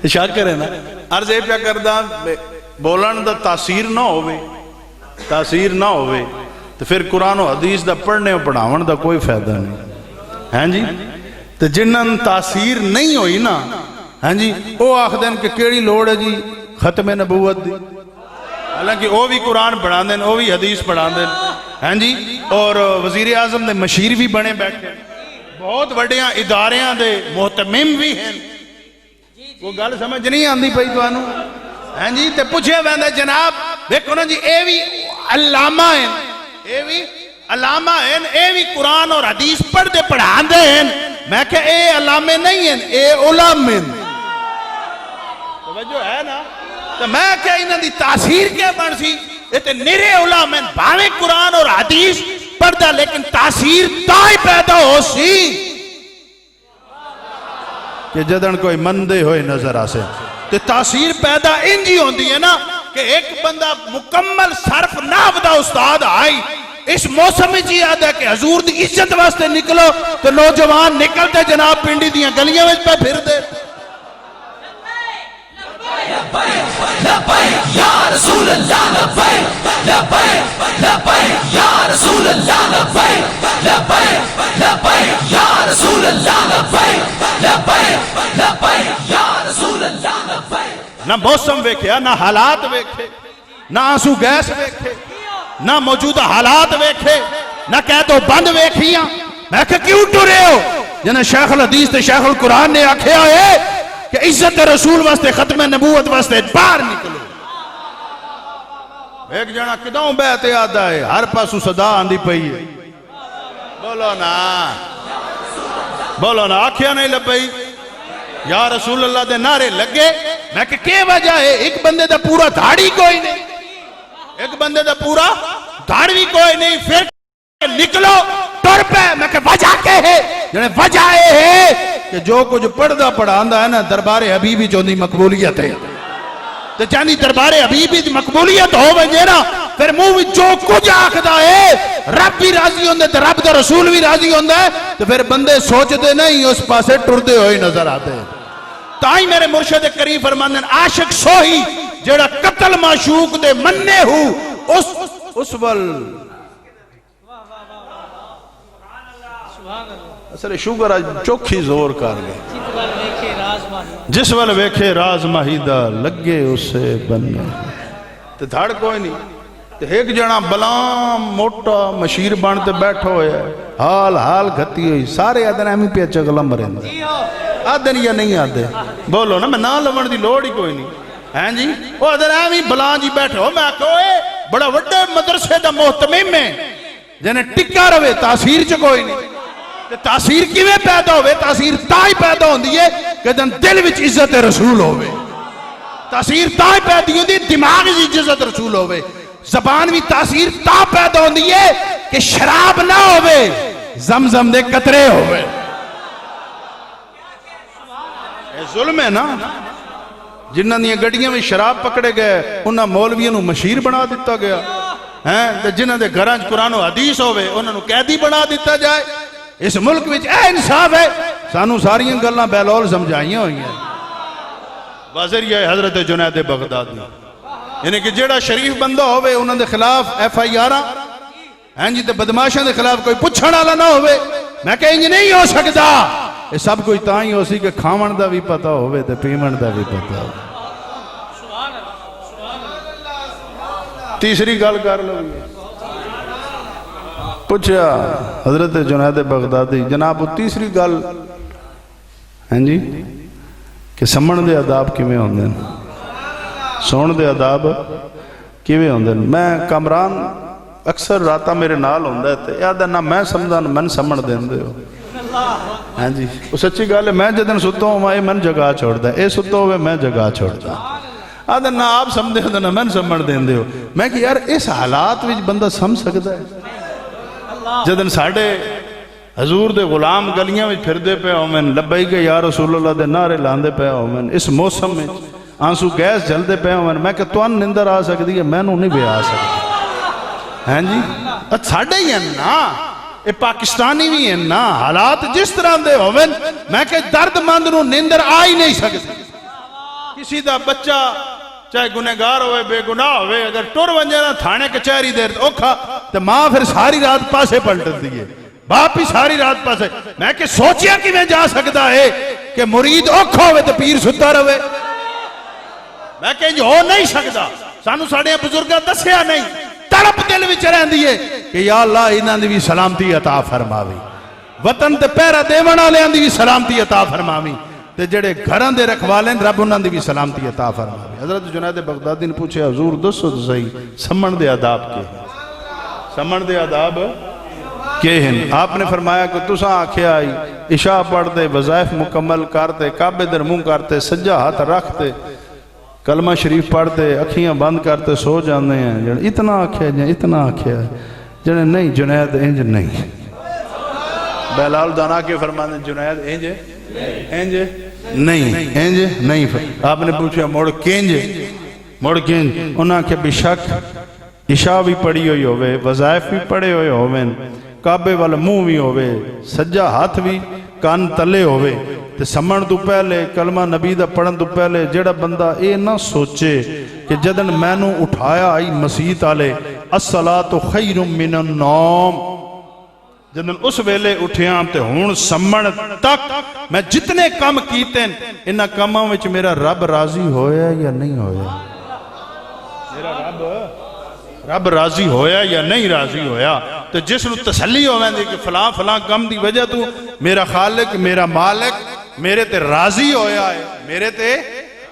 Speaker 1: شاکر ہے نا عرض اے پیا کردہ بولن دا تاثیر نہ ہوئے تو پھر قرآن و حدیث دا پڑھنے و پڑھاون دا کوئی فائدہ نہیں ہیں جی تو جنن تاثیر نہیں ہوئی نا ہیں جی وہ آخ دین کہ کیڑی لوڑ ہے جی ختم نبوت دی حالانکہ وہ بھی قرآن پڑھا دیں وہ بھی حدیث پڑھا دیں ہیں جی اور وزیر اعظم دے مشیر بھی بنے بیٹھے بہت بڑیاں اداریاں دے محتمم بھی ہیں وہ گل سمجھ نہیں آندی پئی تو آنو ہیں جی تے پوچھے ویندے جناب دیکھو نا جی اے بھی علامہ ہیں اے بھی قرآن اور حدیث پڑھ دے پڑھا دے ہیں میں کہ اے علامے نہیں ہیں اے علامے توجہ ہے نا تو میں کہ انہاں دی تاثیر کے بن سی تے نرے علامے بھاوے قرآن اور حدیث پڑھ دا لیکن تاثیر تائی پیدا ہو سی کہ جدن کوئی مندے ہوئے نظر آسے تو تاثیر پیدا انجی ہوندی ہے نا کہ ایک بندہ مکمل صرف ناو دا استاد آئی اس موسم جی آدھا کہ حضور دی عزت واسطے نکلو تو نوجوان نکلتے جناب پنڈی دیاں گلیاں وچ پہ پھر دے
Speaker 2: لبیک یا رسول اللہ لبیک لبیک لبیک یا رسول اللہ لبیک لبیک لبیک یا رسول اللہ لبیک لبیک لبیک یا رسول اللہ لبیک
Speaker 1: نہ موسم ویکھیا نہ حالات ویکھے نہ آنسو گیس ویکھے نہ موجودہ حالات ویکھے نہ کہہ تو بند ویکھیاں میں کہ کیوں ٹرے ہو جنہیں شیخ الحدیث تے شیخ القرآن نے آکھیا ہے کہ عزت رسول واسطے ختم نبوت واسطے باہر نکلو ایک جنا کدوں بیعت آدھا ہے ہر پاسو صدا آندھی پئی ہے بولو نا آکھیا نہیں لبئی یا رسول اللہ دے نعرے لگے میں کہ کیا وجہ ہے ایک بندے دا پورا دھاڑی کوئی نہیں ایک بندے دا پورا دھاڑی کوئی نہیں پھر نکلو ٹر پہ میں کہ وجہ کے ہے جنہیں وجہ ہے کہ جو کچھ پڑھدا پڑھاندہ ہے نا دربار حبیبی چوندی مقبولیت ہے تو چاندی دربار حبیبی مقبولیت ہو بجے نا پھر مووی جو کچھ آخدہ ہے رب بھی راضی ہوندے تو رب دا رسول بھی راضی ہوندے تو پھر بندے سوچتے نہیں اس پاسے ٹردے ہوئے نظر آتے تائی میرے مرشد کریم فرماندن عاشق سوہی جیڑا قتل معشوق دے مننے ہو اس ول اصل شوگر آج چوکھی زور کر گئے جس وال ویکھے راز ماہیدہ لگے اسے بننے تو دھاڑ کوئی نہیں تو ایک جنا بلام موٹا مشیر بانتے بیٹھا ہوئے حال گھتی ہوئی سارے آدھن ایمی پہ چگلا مرین آدھن یا نہیں آدھے بولو نا میں نہ لون دی لوڑ ہی کوئی نہیں ہیں جی وہ آدھن ایمی بلان جی بیٹھا ہو میں کوئے بڑا وڈے مدرسے دا محتمیم میں جنہیں ٹکا روے تاثیر چ کوئی نہیں تاثیر کیویں پیدا ہوئے تاثیر تائی پیدا ہوندی ہے کہ دل وچ عزت رسول ہوئے تاثیر تائی پیدا ہوندی دماغ وچ عزت رسول ہوئے زبان بھی تاثیر تا پیدا ہوندی ہے کہ شراب نہ ہوئے زمزم دے قطرے ہوئے اے ظلم ہے نا جنہاں دیاں گڑیاں میں شراب پکڑے گئے انہاں مولویوں نو مشیر بنا دیتا گیا جنہاں دے گھراں قرآن و حدیث ہوئے انہاں نو قیدی بنا دیتا جائے اس ملک وچ اے انصاف ہے سانو ساریاں گلاں بیلول سمجھائیاں ہوئی ہیں وزیر حضرت جنید بغدادی یعنی کہ جیڑا شریف بندہ ہوئے انہوں دے خلاف ایف آئی آراں ہیں جی تے بدماشاں دے خلاف کوئی پچھڑ والا نہ ہوئے میں کہ انج نہیں ہو سکتا یہ سب کچھ تاں ہی ہو سی کہ کھاون دا بھی پتہ ہوئے تے پیمن دا بھی پتہ ہو. تیسری گل کر لو. پوچھا حضرت جنید بغدادی جناب تیسری گل ہیں جی کہ سمن دے آداب کیویں ہوندے ہیں، سون دے آداب کیویں ہوندے ہیں. میں کامران اکثر راتاں میرے نال ہوندا ہے تے یاد ہے نہ میں سمجھدا نہ من سمن دیندے ہو. ہاں جی وہ سچی گل ہے. میں جدن ستا ہوں یہ من جگا چھوڑدا ہے، اے ستا ہوئے میں جگا چھوڑدا. آدھا نہ آپ سمجھے ہو نہ من سمجھ دیندے ہو. میں کہ یار اس حالات وچ بندہ سمجھ سکتا ہے. جدن ساڑھے حضور دے غلام گلیاں وچ پھردے پہ ہومن لبیک یا رسول اللہ دے نعرے لاندے پہ ہومن اس موسم میں آنسو گیس جلدے پہ ہومن میں کہ توان نندر آ سکتی ہے میں نو نہیں بھی آ سکتی. ہیں جی ساڑھے ہی ہیں نا اے پاکستانی بھی ہیں نا حالات جس طرح دے ہومن میں کہ درد مند نو نندر آ ہی نہیں سکتی. کسی دا بچہ چاہے گنہگار ہوئے بے گناہ ہوئے اگر ٹور ونجانا تھانے کچہری دیر اوکھا تو ماں پھر ساری رات پاسے پلٹ دیئے باپ ہی ساری رات پاسے. میں کہ سوچیا کہ میں جا سکتا ہے کہ مرید اوکھا ہوئے تو پیر ستا رہے. میں کہ جو ہو نہیں سکتا. سانو ساڑھے بزرگاں دسیا نہیں تڑپ دل وچ رہن دیئے کہ یا اللہ انہاں دی بھی سلامتی عطا فرماوی وطن تے پیرا دیونا لیاں دی بھی سلامتی عطا فرماوی تے جڑے گھران دے رکھوالیں رب انہاں دی بھی سلامتی عطا فرماوی. حضرت جنید بغدادی نے پوچھے حضور دسو تو صحیح سمن دے آداب کے ہیں، سمن دے آداب کے ہیں. آپ نے فرمایا کہ تساں آکھیا آئی عشاء پڑھتے وظائف مکمل کرتے کعبے در منہ کرتے سجا ہاتھ رکھتے کلمہ شریف پڑھتے اکھیاں بند کرتے سو جانے ہیں. جڑے اتنا آکھیا جائیں اتنا آکھیا ہے جڑے نہیں جنید انج نہیں. بلال دانا کے فرمانے جنید انج انج نہیں انج نہیں. آپ نے پوچھا موڑ کینج انہاں کہ بشک عشاء بھی پڑھی ہوئی ہوئے وظائف بھی پڑھے ہوئے ہوئے کعبے والا منہ بھی ہوئے سجا ہاتھ بھی کان تلے ہوئے تے سمن تو پہلے کلمہ نبی دا پڑھن تو پہلے جڑا بندہ اے نہ سوچے کہ جدن میں نو اٹھایا آئی مسیح آلے الصلاۃ خیر من النوم جدن اس ویلے اٹھیاں تے ہون سمن تک میں جتنے کام کیتے ہیں انہاں کاماں وچ میرا رب راضی ہویا یا نہیں ہویا. میرا رب راضی ہویا یا نہیں راضی ہویا. تو جس نو تسلی ہو میں کہ فلاں فلاں کم دی وجہ تو میرا خالق میرا مالک میرے تے راضی ہویا ہے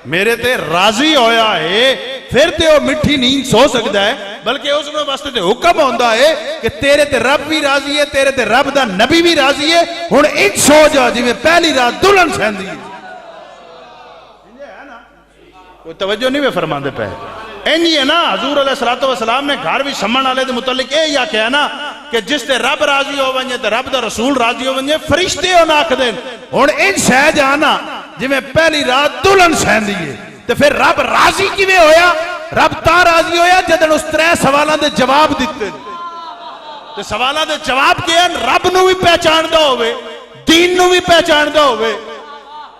Speaker 1: میرے تے راضی ہویا ہے پھر تے وہ مٹھی نیند سو سکتا ہے بلکہ اس میں واسطے تے حکم ہوندہ ہے کہ تیرے تے رب بھی راضی ہے تیرے تے رب دا نبی بھی راضی ہے ہن ان سو جا جی میں پہلی رات دلہن سہندی ہے. کوئی توجہ نہیں میں فرمان دے پہ اینی ہے نا حضور علیہ السلام نے گھر بھی سمن والے دے متعلق اے یا کہا نا کہ جس تے رب راضی ہو ونجے تے رب دا رسول راضی ہو ونجے فرشتے ہو ناکھ دیں ہن ان سہ جانا جی میں پہلی رات دلہن سہندی ہے تے پھر رب راضی کیویں ہویا رب تا راضی ہویا جدن اس 3 سوالاں دے جواب دیتے تے سوالاں دے جواب کیا رب نو بھی پہچاندہ ہوئے دین نو بھی پہچاندہ ہوئے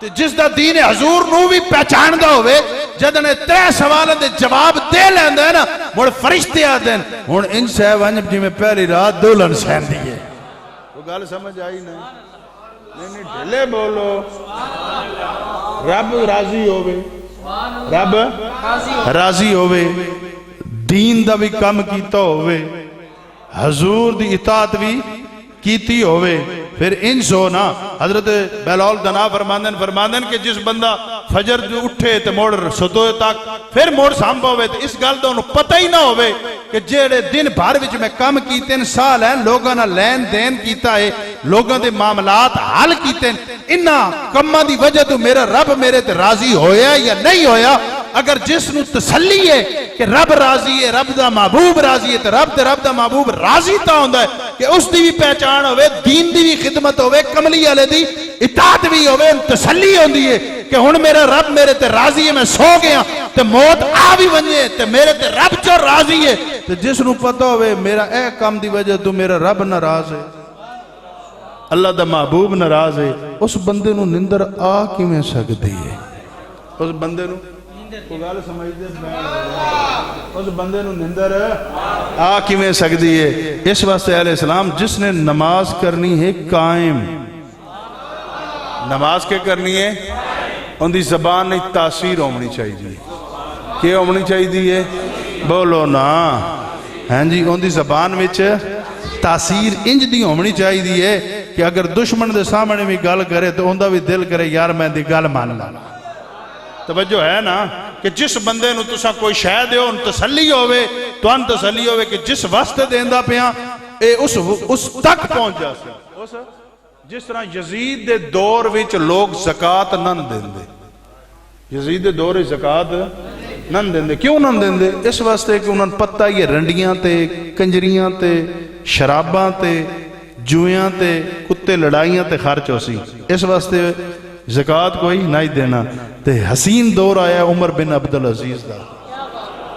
Speaker 1: تے جس دا دین حضور نو بھی پہچاندہ ہوئے جدن 3 سوالاں دے جواب دے لیندے ہیں نا مڑ فرشتے آتے ہیں ہن ان سے ونجب جی میں پہلی رات دلہن سہندی ہے. وہ گل سمجھ آئی نہیں ڈھلے بولو. رب راضی ہوئے رب راضی ہوئے دین دا بھی کم کیتا ہوئے حضور دی اطاعت بھی کیتی ہوئے پھر ان سو نا حضرت بلال دنا فرماندن کہ جس بندہ فجر جو اٹھے تے موڑ ستوئے تک پھر موڑ سامبا ہوئے تے اس گل دونوں پتہ ہی نہ ہوئے کہ جیڑے دن بھر وچ میں کم کیتے ہیں سال ہیں لوگاں نہ لین دین کیتا ہے لوگاں دے معاملات حل کیتے ہیں انہاں کماں دی وجہ تو میرا رب میرے تے راضی ہویا یا نہیں ہویا. اگر جس نو تسلی ہے کہ رب راضی ہے رب دا محبوب راضی ہے تو رب دا محبوب راضی تا ہوندہ ہے کہ اس دی بھی پہچان ہوئے دین دی بھی خدمت ہوئے کملی والے دی اطاعت بھی ہوئے تسلی ہوندی ہے کہ ہن میرا رب میرے تے راضی ہے میں سو گیا تے موت آ بھی ونجے تے میرے تے رب جو راضی ہے تے جس نو پتہ ہوئے میرا اے کام دی وجہ تو میرا رب ناراض ہے اللہ دا محبوب ناراض ہے اس بندے نو نندر آ کیویں سکدی ہے اس بندے نو اس بندے نو نندر آ کیویں سکدی ہے. اس واسطے علیہ السلام جس نے نماز کرنی ہے قائم نماز کے کرنی ہے ان دی زبان نہیں تاثیر ہونی چاہیے کیا ہونی چاہیے بولو نا ہاں جی ان دی زبان وچ تاثیر انج دی ہونی چاہیے کہ اگر دشمن دے سامنے بھی گل کرے تو اندہ بھی دل کرے یار میں دی گل مان لا توجہ ہے نا کہ جس بندے نو تسا کوئی شے دیو ان تسلی ہوئے تو ان تسلی ہوئے کہ جس واسطے دیندہ پیاں اے اس تک پہنچ جا سکتے جس طرح یزید دے دور وچ لوگ زکاة نن دیندے یزید دے دور زکاة نن دیندے کیوں نن دیندے اس واسطے کہ انہوں نے پتہ یہ رنڈیاں تے کنجریاں تے شراباں تے جویاں تے کتے لڑائیاں تے خرچ ہو سی اس واسطے زکاة کوئی نہیں دینا تے حسین دور آیا عمر بن عبدالعزیز دا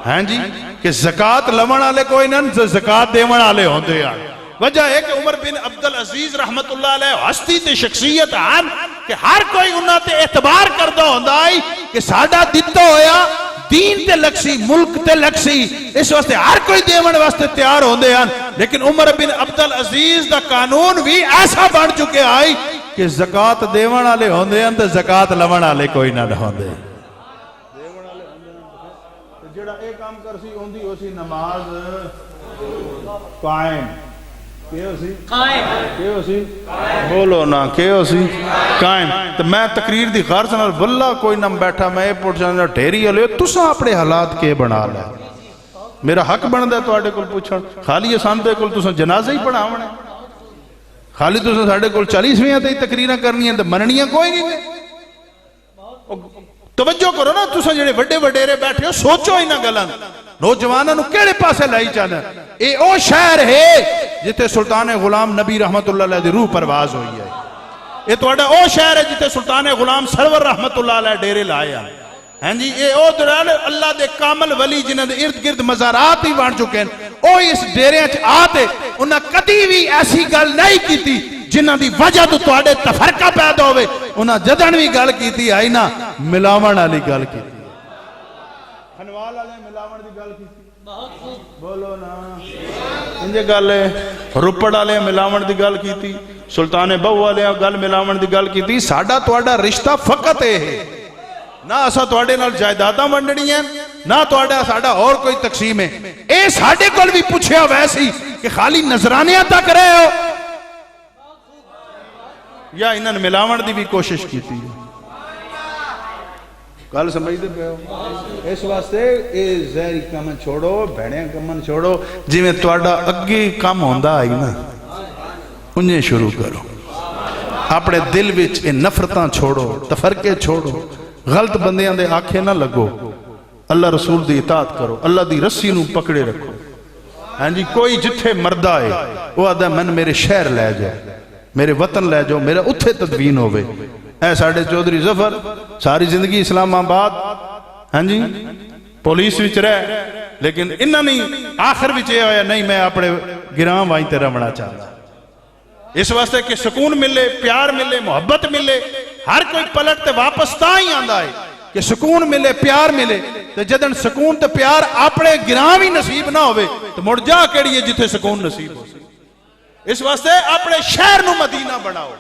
Speaker 1: ہاں جی کہ زکاة لمن آلے کوئی نن زکاة دیون آلے ہوندے ہیں وجہ ہے کہ عمر بن عبدالعزیز رحمت اللہ علیہ ہستی تے شخصیت آن کہ ہر کوئی انہاں تے اعتبار کردہ ہوندہ آئی کہ ساڑھا دیتا ہویا دین تے لکسی ملک تے لکسی اس واسطے ہر کوئی دیون واسطے تیار ہوندے ہیں لیکن عمر بن عبدالعزیز دا قانون بھی ایسا بن چکے آئی کہ زکاة دیون آلے ہوندے ہیں تے زکاة لمن آلے کوئی نہ ہوندے جڑا ایک کام کر سی ہوندی ہو سی نماز قائم کیوں سی بولو نا کیوں سی قائم تو میں تقریر دی غرض نال واللہ کوئی نہ بیٹھا میں پوچھ جانا ڈھیری علیہ تسا اپنے حالات کے بنا لے میرا حق بندہ ہے تو آڑے کل پوچھا خالی اسان دے کل تسا جنازہ ہی پڑھا ہونے خالی تسا ساڑے کل 40ویں تے تقریرہ کرنی ہیں تو مننیاں کوئی نہیں توجہ کرو نا تسا جڑے وڈے وڈیرے بیٹھے ہو سوچو ہی نہ گلن نوجوانوں کیڑے پاسے لائی چاہنا اے او شہر ہے جتے سلطان غلام نبی رحمت اللہ علیہ دی روح پرواز ہوئی ہے اے تو اڈا او شہر ہے جتے سلطان غلام سرور رحمت اللہ علیہ ڈیرے لائے ہیں ہاں جی اے او درال اللہ دے کامل ولی جنہاں دے ارد گرد مزارات ہی بان چکے ہیں او اس ڈیرے آتے انہاں کدی بھی ایسی گل نہیں کی تھی جنہاں دی وجہ تو توڑے تفرقہ پیدا ہوئے انہاں جدن بھی گل کی تھی آئی نا ملاون علی گل کی تھی خنوال علی ملاون دی گل کی تھی بولو نا انجھے گل ہے رپڑ علی ملاون دی گل کی تھی سلطان بہو علی گل ملاون دی گل کی تھی ساڑھا توڑا رشتہ فقط ہے نہ اسا توڑے نال جائدادہ منڈنی ہیں نہ توڑا ساڑھا اور کوئی تقسیم ہے اے ساڑھے کل بھی پوچھے ہو ویسی کہ خالی نظرانیاں تک رہے ہو یا انہوں نے ملاون دی بھی کوشش کی تھی کل سمجھ دے پہ ہو اس واسطے اے زہری کامن چھوڑو بھیڑیاں کامن چھوڑو جی میں توڑا اگی کام ہوندہ آئی نا انہیں شروع کرو اپنے دل وچ اے نفرتاں چھوڑو تفرقے چھوڑو غلط بندیاں دے آنکھیں نہ لگو اللہ رسول دی اطاعت کرو اللہ دی رسی نو پکڑے رکھو ہاں جی کوئی جتھے مردہ ہے وہ آدھا من میرے شہر لے جائے میرے وطن لے جاؤ میرا اتھے تدوین ہوئے اے ساڑھے چودھری ظفر ساری زندگی اسلام آباد ہاں جی پولیس وچ رہے لیکن انہاں نہیں آخر وچ یہ ہویا نہیں میں اپنے گرام وائیں تے رمنا چاہتا اس واسطے کہ سکون ملے پیار ملے محبت ملے ہر کوئی پلٹ تے واپس تا ہی آندہ ہے کہ سکون ملے پیار ملے تے جدن سکون تے پیار اپنے گرام ہی نصیب نہ ہوئے تو مڑ جا کیڑی ہے جتھے سکون نصیب ہو اس واسطے اپنے شہر نو مدینہ بناؤ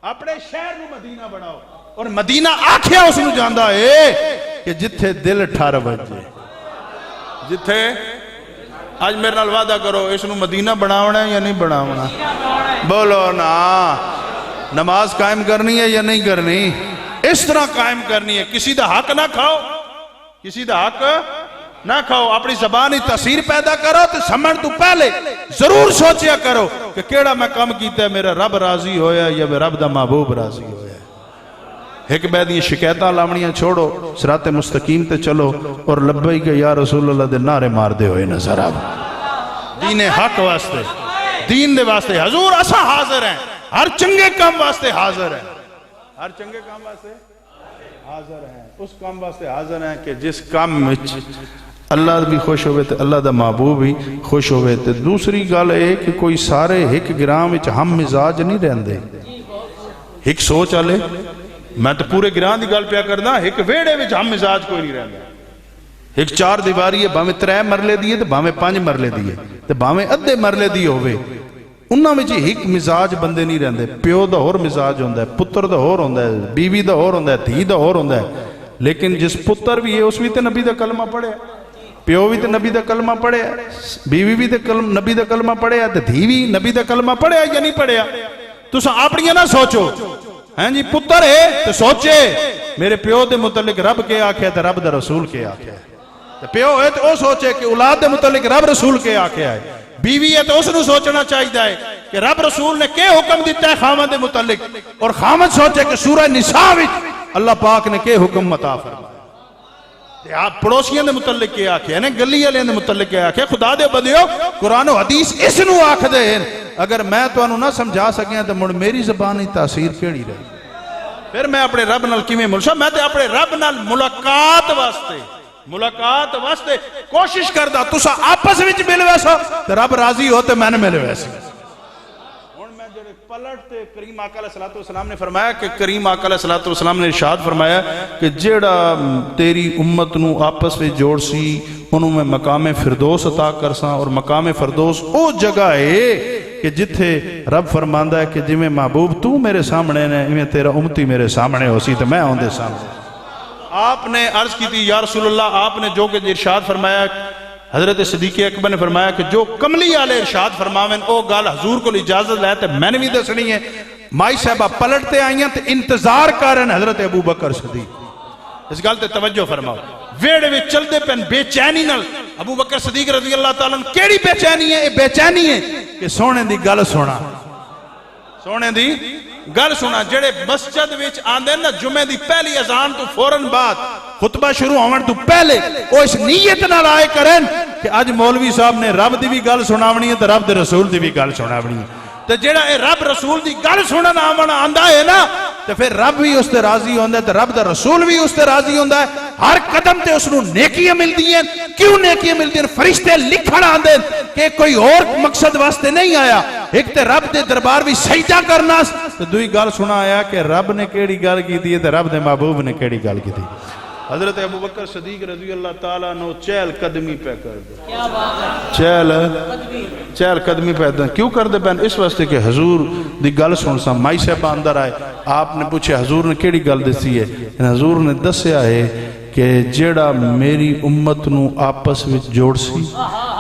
Speaker 1: اپنے شہر نو مدینہ بناؤ اور مدینہ آکھیا اس نو جاندہ ہے کہ جتھے دل ٹھار بجے جتھے آج میرے نال وعدہ کرو اس نو مدینہ بناونا ہے یا نہیں بناونا بولو نا نماز قائم کرنی ہے یا نہیں کرنی اس طرح قائم کرنی ہے کسی دا حق نہ کھاؤ کسی دا حق نہ کھاؤ اپنی زبانی تاثیر پیدا کرو تو سمجھ تو پہلے ضرور سوچیا کرو کہ کیڑا میں کام کیتا ہے میرا رب راضی ہویا یا میرا رب دا محبوب راضی ہویا ایک بعد یہ شکایتہ لامنیاں چھوڑو صراط مستقیم تے چلو اور لبائی کہ یا رسول اللہ دے نعرے مار دے ہوئے نظر آب دین حق واسطے دین دے واسطے حضور اسا حاضر ہیں ہر چنگے کام واسطے حاضر ہیں ہر چنگے کام واسطے حاضر ہیں اس کام واسطے حاضر ہیں کہ جس کام میں اللہ بھی خوش ہوئے تھے اللہ دا محبوب بھی خوش ہوئے تھے دوسری گال ہے کہ کوئی سارے ایک گرام وچ ہم مزاج نہیں رہندے ایک سوچ آلے میں تو پورے گران دی گال پیا کرنا ایک ویڑے وچ ہم مزاج کوئی نہیں رہندا ایک 4 دیواری ہے باویں 3 مرلے دیئے تو باویں 5 مرلے دیئے تو باویں ادھے مرلے دیئے ہوئے انہاں وچ ایک مزاج بندے نہیں رہندے پیو دا اور مزاج ہوندا ہے پتر دا اور ہوندا ہے بیوی دا اور ہوندا ہے دھی دا اور ہوندا ہے لیکن جس پتر بھی ہے اس بھی تے نبی دا کلمہ پڑھیا پیو بھی تے نبی دا کلمہ پڑھیا بیوی بھی تے نبی دا کلمہ پڑھیا تے دھی بھی نبی دا کلمہ پڑھیا یا نہیں پڑھیا تسا اپنیاں نہ سوچو ہیں جی پتر ہے تو سوچے میرے پیو دے متعلق رب کے آکھیا تے رب دا رسول کے آکھیا تے پیو ہے تو وہ سوچے کہ اولاد دے متعلق رب رسول کے آکھیا ہے بیوی ہے تو اس نے سوچنا چاہیے ہے کہ رب رسول نے کیا حکم دیتا ہے خامد دے متعلق اور خامد سوچے کہ سورہ نساء وچ اللہ پاک نے کیا حکم عطا فرمایا آپ پڑوسیاں دے متعلق کیا آکھیا ہے گلی والے دے متعلق کیا آکھیا خدا دے بندیو قرآن و حدیث اس نو آکھ دے اگر میں تو انہوں نہ سمجھا سکیا تو مڑ میری زبانی تاثیر کیڑی رہی پھر میں اپنے رب نال کیویں ملشا میں تے اپنے رب نال ملاقات واسطے کوشش کردا تسا آپس وچ مل ویسو تے رب راضی ہو تے میں نے مل ویسے ہن میں جڑے پلٹ تے کریم آقا علیہ الصلوۃ والسلام نے فرمایا کہ کریم آقا علیہ الصلوۃ والسلام نے ارشاد فرمایا کہ جیڑا تیری امت نو آپس وچ جوڑ سی انہوں میں مقام فردوس عطا کرساں اور مقام فردوس او جگہ ہے کہ جتھے رب فرماندا ہے کہ جی میں محبوب تو میرے سامنے نے میں تیرا امتی میرے سامنے ہو سی تو میں ہوں دے سامنے آپ نے عرض کی تھی یا رسول اللہ آپ نے جو کہ ارشاد فرمایا حضرت صدیق اکبر نے فرمایا کہ جو کملی والے ارشاد فرماویں او گل حضور کو اجازت لے تے میں نے بھی دسنی ہے مائی صاحبہ پلٹتے آئیاں تے انتظار کرن حضرت ابو بکر صدیق اس گل تے توجہ فرماؤ ویڑے وچ چلدے پن بے چینی نال ابو بکر صدیق رضی اللہ تعالیٰ عنہ کیڑی بے چینی ہے بے چینی ہے کہ سونے دی گل سونا سونے دی گل سونا جڑے مسجد وچ آندے نا جمعے دی پہلی اذان تو فوراً بعد خطبہ شروع ہون تو پہلے وہ اس نیت نال آئے کرن کہ اج مولوی صاحب نے رب دی بھی گل سناونی ہے تے رب دے رسول دی بھی گل سناونی ہے تے جڑا اے رب رسول دی گل سنن آندا ہے نا تے پھر رب بھی اس تے راضی ہوندا ہے تے رب دا رسول بھی اس تے راضی ہوندا ہے ہر قدم تے اس نو نیکیاں ملدی ہیں کیوں نیکیاں ملدی ہیں فرشتے لکھن آندے کہ کوئی اور مقصد واسطے نہیں آیا ایک تے رب دے دربار بھی سجدہ کرنا تے دوئی گل سنا آیا کہ رب نے کیڑی گل کیتی ہے تے رب دے محبوب نے کیڑی گل کیتی حضرت ابو بکر صدیق رضی اللہ تعالیٰ عنہ چہل قدمی پہ کر دے چہل قدمی پہ دے کیوں کر دے بین اس واسطے کہ حضور دی گل سن سا مائی صاحب اندر آئے آپ نے پوچھے حضور نے کیڑی گل دیسی ہے حضور نے دسیا ہے کہ جیڑا میری امت نو آپس وچ جوڑ سی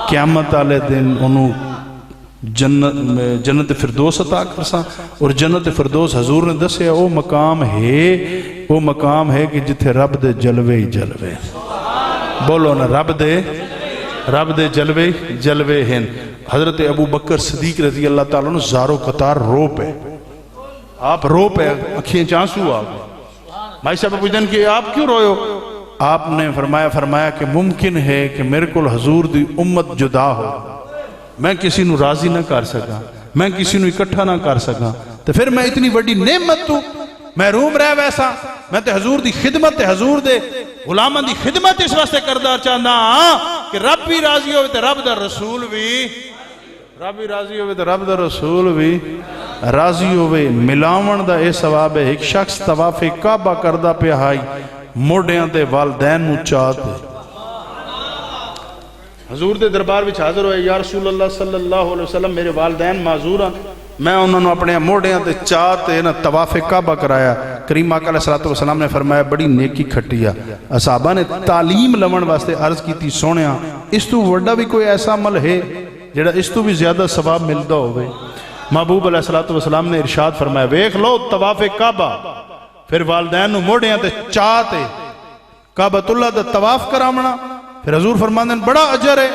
Speaker 1: قیامت والے دن انہوں جنت فردوس عطا کرساں اور جنت فردوس حضور نے دسیا وہ مقام ہے کہ جتھے رب دے جلوے ہی جلوے بولو نا رب دے جلوے ہیں حضرت ابو بکر صدیق رضی اللہ تعالیٰ عنہ زارو قطار رو پہ آپ رو پہ اکھیں چانسو آپ بھائی صاحب پوچھتے ہیں کہ آپ کیوں روئے ہو آپ نے فرمایا کہ ممکن ہے کہ میرے کو حضور دی امت جدا ہو میں کسی نو راضی نہ کر سکا میں کسی نو اکٹھا نہ کر سکا تو پھر میں اتنی بڑی نعمت تو محروم رہ ویسا میں تے حضور دی خدمت تے حضور دے غلاماں دی خدمت اس واسطے کردار چاہنا کہ رب بھی راضی ہوئے تے رب دا رسول بھی راضی ہوئے ملاون دا اے ثواب ہے ایک شخص طواف کعبہ کردہ پہ آئی موڑیاں دے والدین نو چاہتے حضور دے دربار وچ حاضر ہوئے یا رسول اللہ صلی اللہ علیہ وسلم میرے والدین معذور ہیں میں انہوں نے اپنے موڑیاں تے چاہتے نا طواف کعبہ کرایا کریم آقا علیہ الصلوۃ والسلام نے فرمایا بڑی نیکی کھٹیا اصحابہ نے تعلیم لون واسطے عرض کی تھی سونیا اس تو وڈا بھی کوئی ایسا عمل ہے جڑا اس تو بھی زیادہ ثواب ملتا ہوئے محبوب علیہ الصلوۃ والسلام نے ارشاد فرمایا ویکھ لو طواف کعبہ پھر والدین نو موڑیاں تے چاہتے کعبۃ اللہ دا طواف کرامنا پھر حضور فرماندن بڑا اجر ہے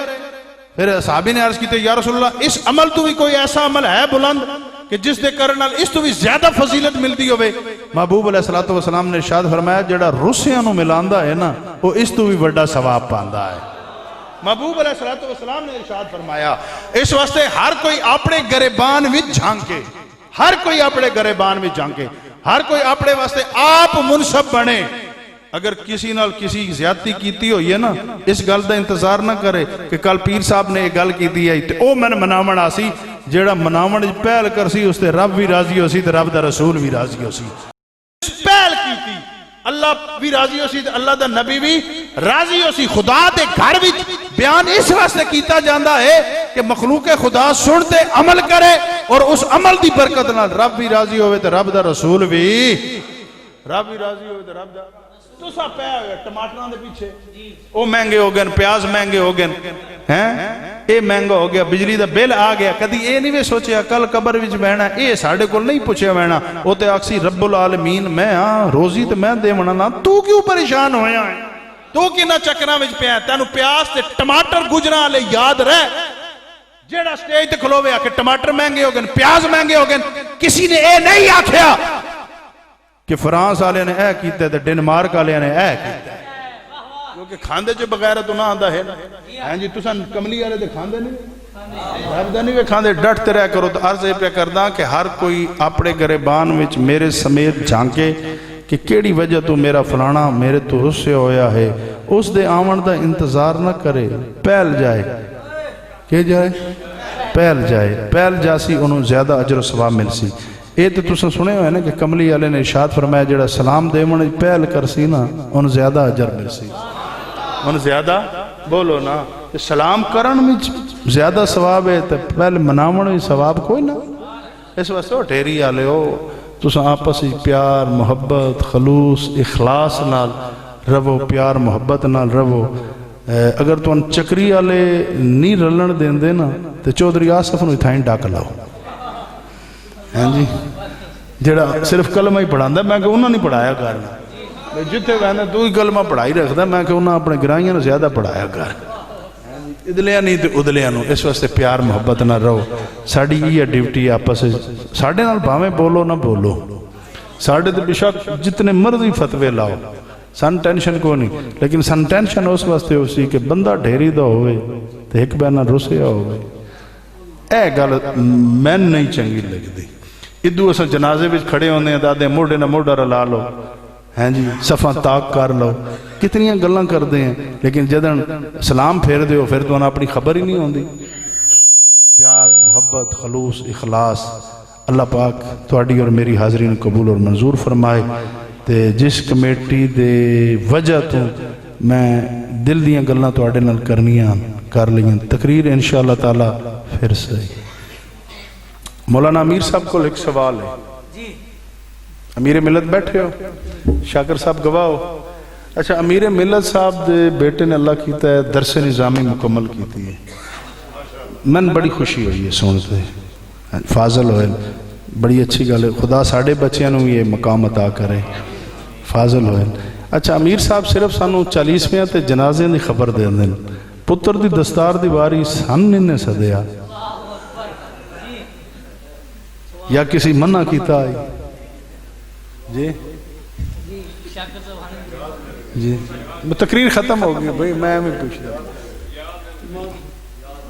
Speaker 1: پھر صحابی نے عرض کی تھی یا رسول اللہ اس عمل تو بھی کوئی ایسا عمل ہے بلند کہ جس دے کرنا اس تو بھی زیادہ فضیلت ملتی ہوئے محبوب علیہ الصلوۃ والسلام نے ارشاد فرمایا جڑا روسیاں نو ملاندا ہے نا وہ اس تو بھی بڑا ثواب پاندا ہے محبوب علیہ الصلوۃ والسلام نے ارشاد فرمایا اس واسطے ہر کوئی اپنے گریبان وچ جھانکے ہر کوئی اپنے گریبان وچ جھانکے ہر کوئی اپنے واسطے آپ منصب بنے اگر کسی نال کسی زیادتی کیتی ہوئی ہے نا اس گل دا انتظار نہ کرے کہ کل پیر صاحب نے ایک گل کی دی ہے او میں مناون آسی جیڑا مناون پہل کرسی اس تے رب بھی راضی ہو سی تے رب دا رسول بھی راضی ہو سی پہل کیتی اللہ بھی راضی ہو سی تے اللہ دا نبی بھی راضی ہو سی خدا دے گھر وچ بیان اس واسطے کیتا جاندہ ہے کہ مخلوق خدا سنتے عمل کرے اور اس عمل دی برکت نال رب بھی راضی ہوئے تے رب دا رسول بھی راضی ہوئے تے رب دا تو سا پہ ہوئے ٹماٹران دے پیچھے او مہنگے ہو گئے پیاز مہنگے ہو گئے اے مہنگا ہو گیا بجلی دا بل آ گیا کدی اے نہیں وے سوچیا کل قبر وچ بہنا اے ساڑھے کول نہیں پوچھیا بہنا او تے آکسی رب العالمین میں ہاں روزی تے میں دے منانا تو کیوں پریشان ہویا ہے تو کی نہ چکرہ وچ پہ تینو پیاز تے ٹماٹر گجرا لے یاد رہ جیڑا سٹیج تے کھلوے آکے ٹماٹر مہنگے ہو گئے پیاز مہنگے ہو گئے کسی نے اے نہیں آکھیا کہ فرانس آلے نے اے کیتے تے ڈنمارک آلے نے اے کیتے کیونکہ کھاندے جو بغیر تو نہ آندہ ہے ہاں جی تو سن کملی آلے دے کھاندے نہیں رابدہ نہیں وے کھاندے ڈٹتے رہ کرو تو عرض پہ کردہ کہ ہر کوئی اپنے گریبان وچ میرے سمیت جھانکے کہ کیڑی وجہ تو میرا فلانا میرے تو اس سے ہویا ہے اس دے آمن دا انتظار نہ کرے پہل جائے کہ جائے پہل جاسی انہوں زیادہ عجر و ثواب مل سی اے تو تسا سنے ہوئے نا کہ کملی علیہ نے ارشاد فرمایا جڑا سلام دے من پہل کر سی نا ان زیادہ عجر مل سی ان زیادہ بولو نا سلام کرن میں زیادہ ثواب ہے تو پہل منامن میں ثواب کوئی نا اس واسطے ہو ٹھیری آلے ہو تسا آپس پیار محبت خلوص اخلاص نال رو پیار محبت نال رو اگر تو ان چکری آلے نہیں رلن دین دے نا تو چودھری آصف نو اتھائیں ڈاک لاؤ ہاں جی جڑا صرف کلمہ ہی پڑھان دا میں کہ انہوں نہیں پڑھایا کرنا جتے وہنے تو ہی کلمہ پڑھائی رکھ دا میں کہ انہوں اپنے گرائیاں نے زیادہ پڑھایا کر ادلیاں نہیں تو ادلیاں نو اس واسطے پیار محبت نہ رہو ساڑھی یہ ڈیوٹی آپس ساڑھے نال بھاویں بولو نہ بولو ساڑھے تو بشک جتنے مرضی فتوے لاؤ سن ٹینشن کو نہیں لیکن سن ٹینشن اس واسطے ہو سی کہ بندہ ڈھیری دا ہوئے تو ایک بہنہ رسیا ہوئے اے گل میں نہیں چنگی لگ دی ادو اسا جنازے بھی کھڑے ہونے ہیں دادے موڑے نہ موڑا رلا لو ہیں جی صفحہ تاک کر لو کتنی گلاں کر دے ہیں لیکن جدن سلام پھیر دے ہو پھر تو انہاں اپنی خبر ہی نہیں ہوندی پیار محبت خلوص اخلاص اللہ پاک تواڈی اور میری حاضرین قبول اور منظور فرمائے تے جس کمیٹی دے وجہ تو میں دل دیاں گلاں تواڈے نال کرنیاں کر لیاں تقریر انشاءاللہ تعالی پھر صحیح مولانا امیر صاحب کو ایک سوال ہے امیر ملت بیٹھے ہو شاکر صاحب گواہ ہو اچھا امیر ملت صاحب دے بیٹے نے اللہ کیتا ہے درس نظامی مکمل کیتی ہے من بڑی خوشی ہوئی ہے سنتے فاضل ہوئے بڑی اچھی گل ہے خدا ساڑھے بچیاں نو یہ مقام عطا کرے فاضل ہوئے اچھا امیر صاحب صرف سانو 40ویں تے جنازے دی خبر دے دیں پتر دی دستار دی واری سن نے سدیا یا کسی منع کیتا ہے جی جی تقریر ختم ہو گئی بھئی میں بھی پوچھ رہا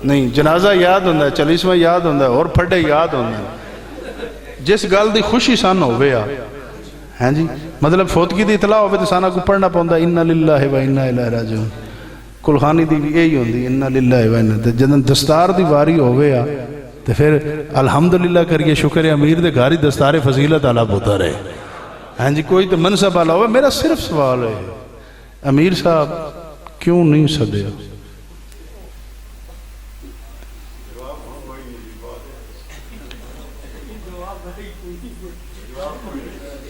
Speaker 1: نہیں جنازہ یاد ہوندہ ہے 40واں یاد ہوندہ ہے اور پھڑے یاد ہوندہ ہے جس گل دی خوشی سان ہوئے ہیں جی مطلب فوتگی دی اطلاع ہوئے تو سانا کو پڑھنا پاؤں اِنَّا لِلَّهِ وَإِنَّا إِلَيْهِ راجعون کلخانی دی بھی یہی ہوندی اِنَّا لِلَّهِ وَإِنَّا جدن دستار دی واری ہوئے تو پھر الحمدللہ کریے شکر امیر دے گھاری دستار فضیلت علا بوتا رہے ہاں جی کوئی تو منصب علا ہوئے میرا صرف سوال ہے امیر صاحب کیوں نہیں صدیا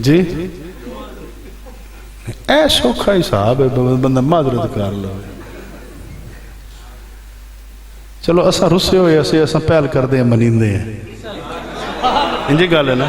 Speaker 1: جی اے سوکھا ہی صاحب ہے بندہ معذرت کر لو چلو اسا رسے ہوئے اسے اسا پہل کر دیں منیندے ہیں انجی گال ہے نا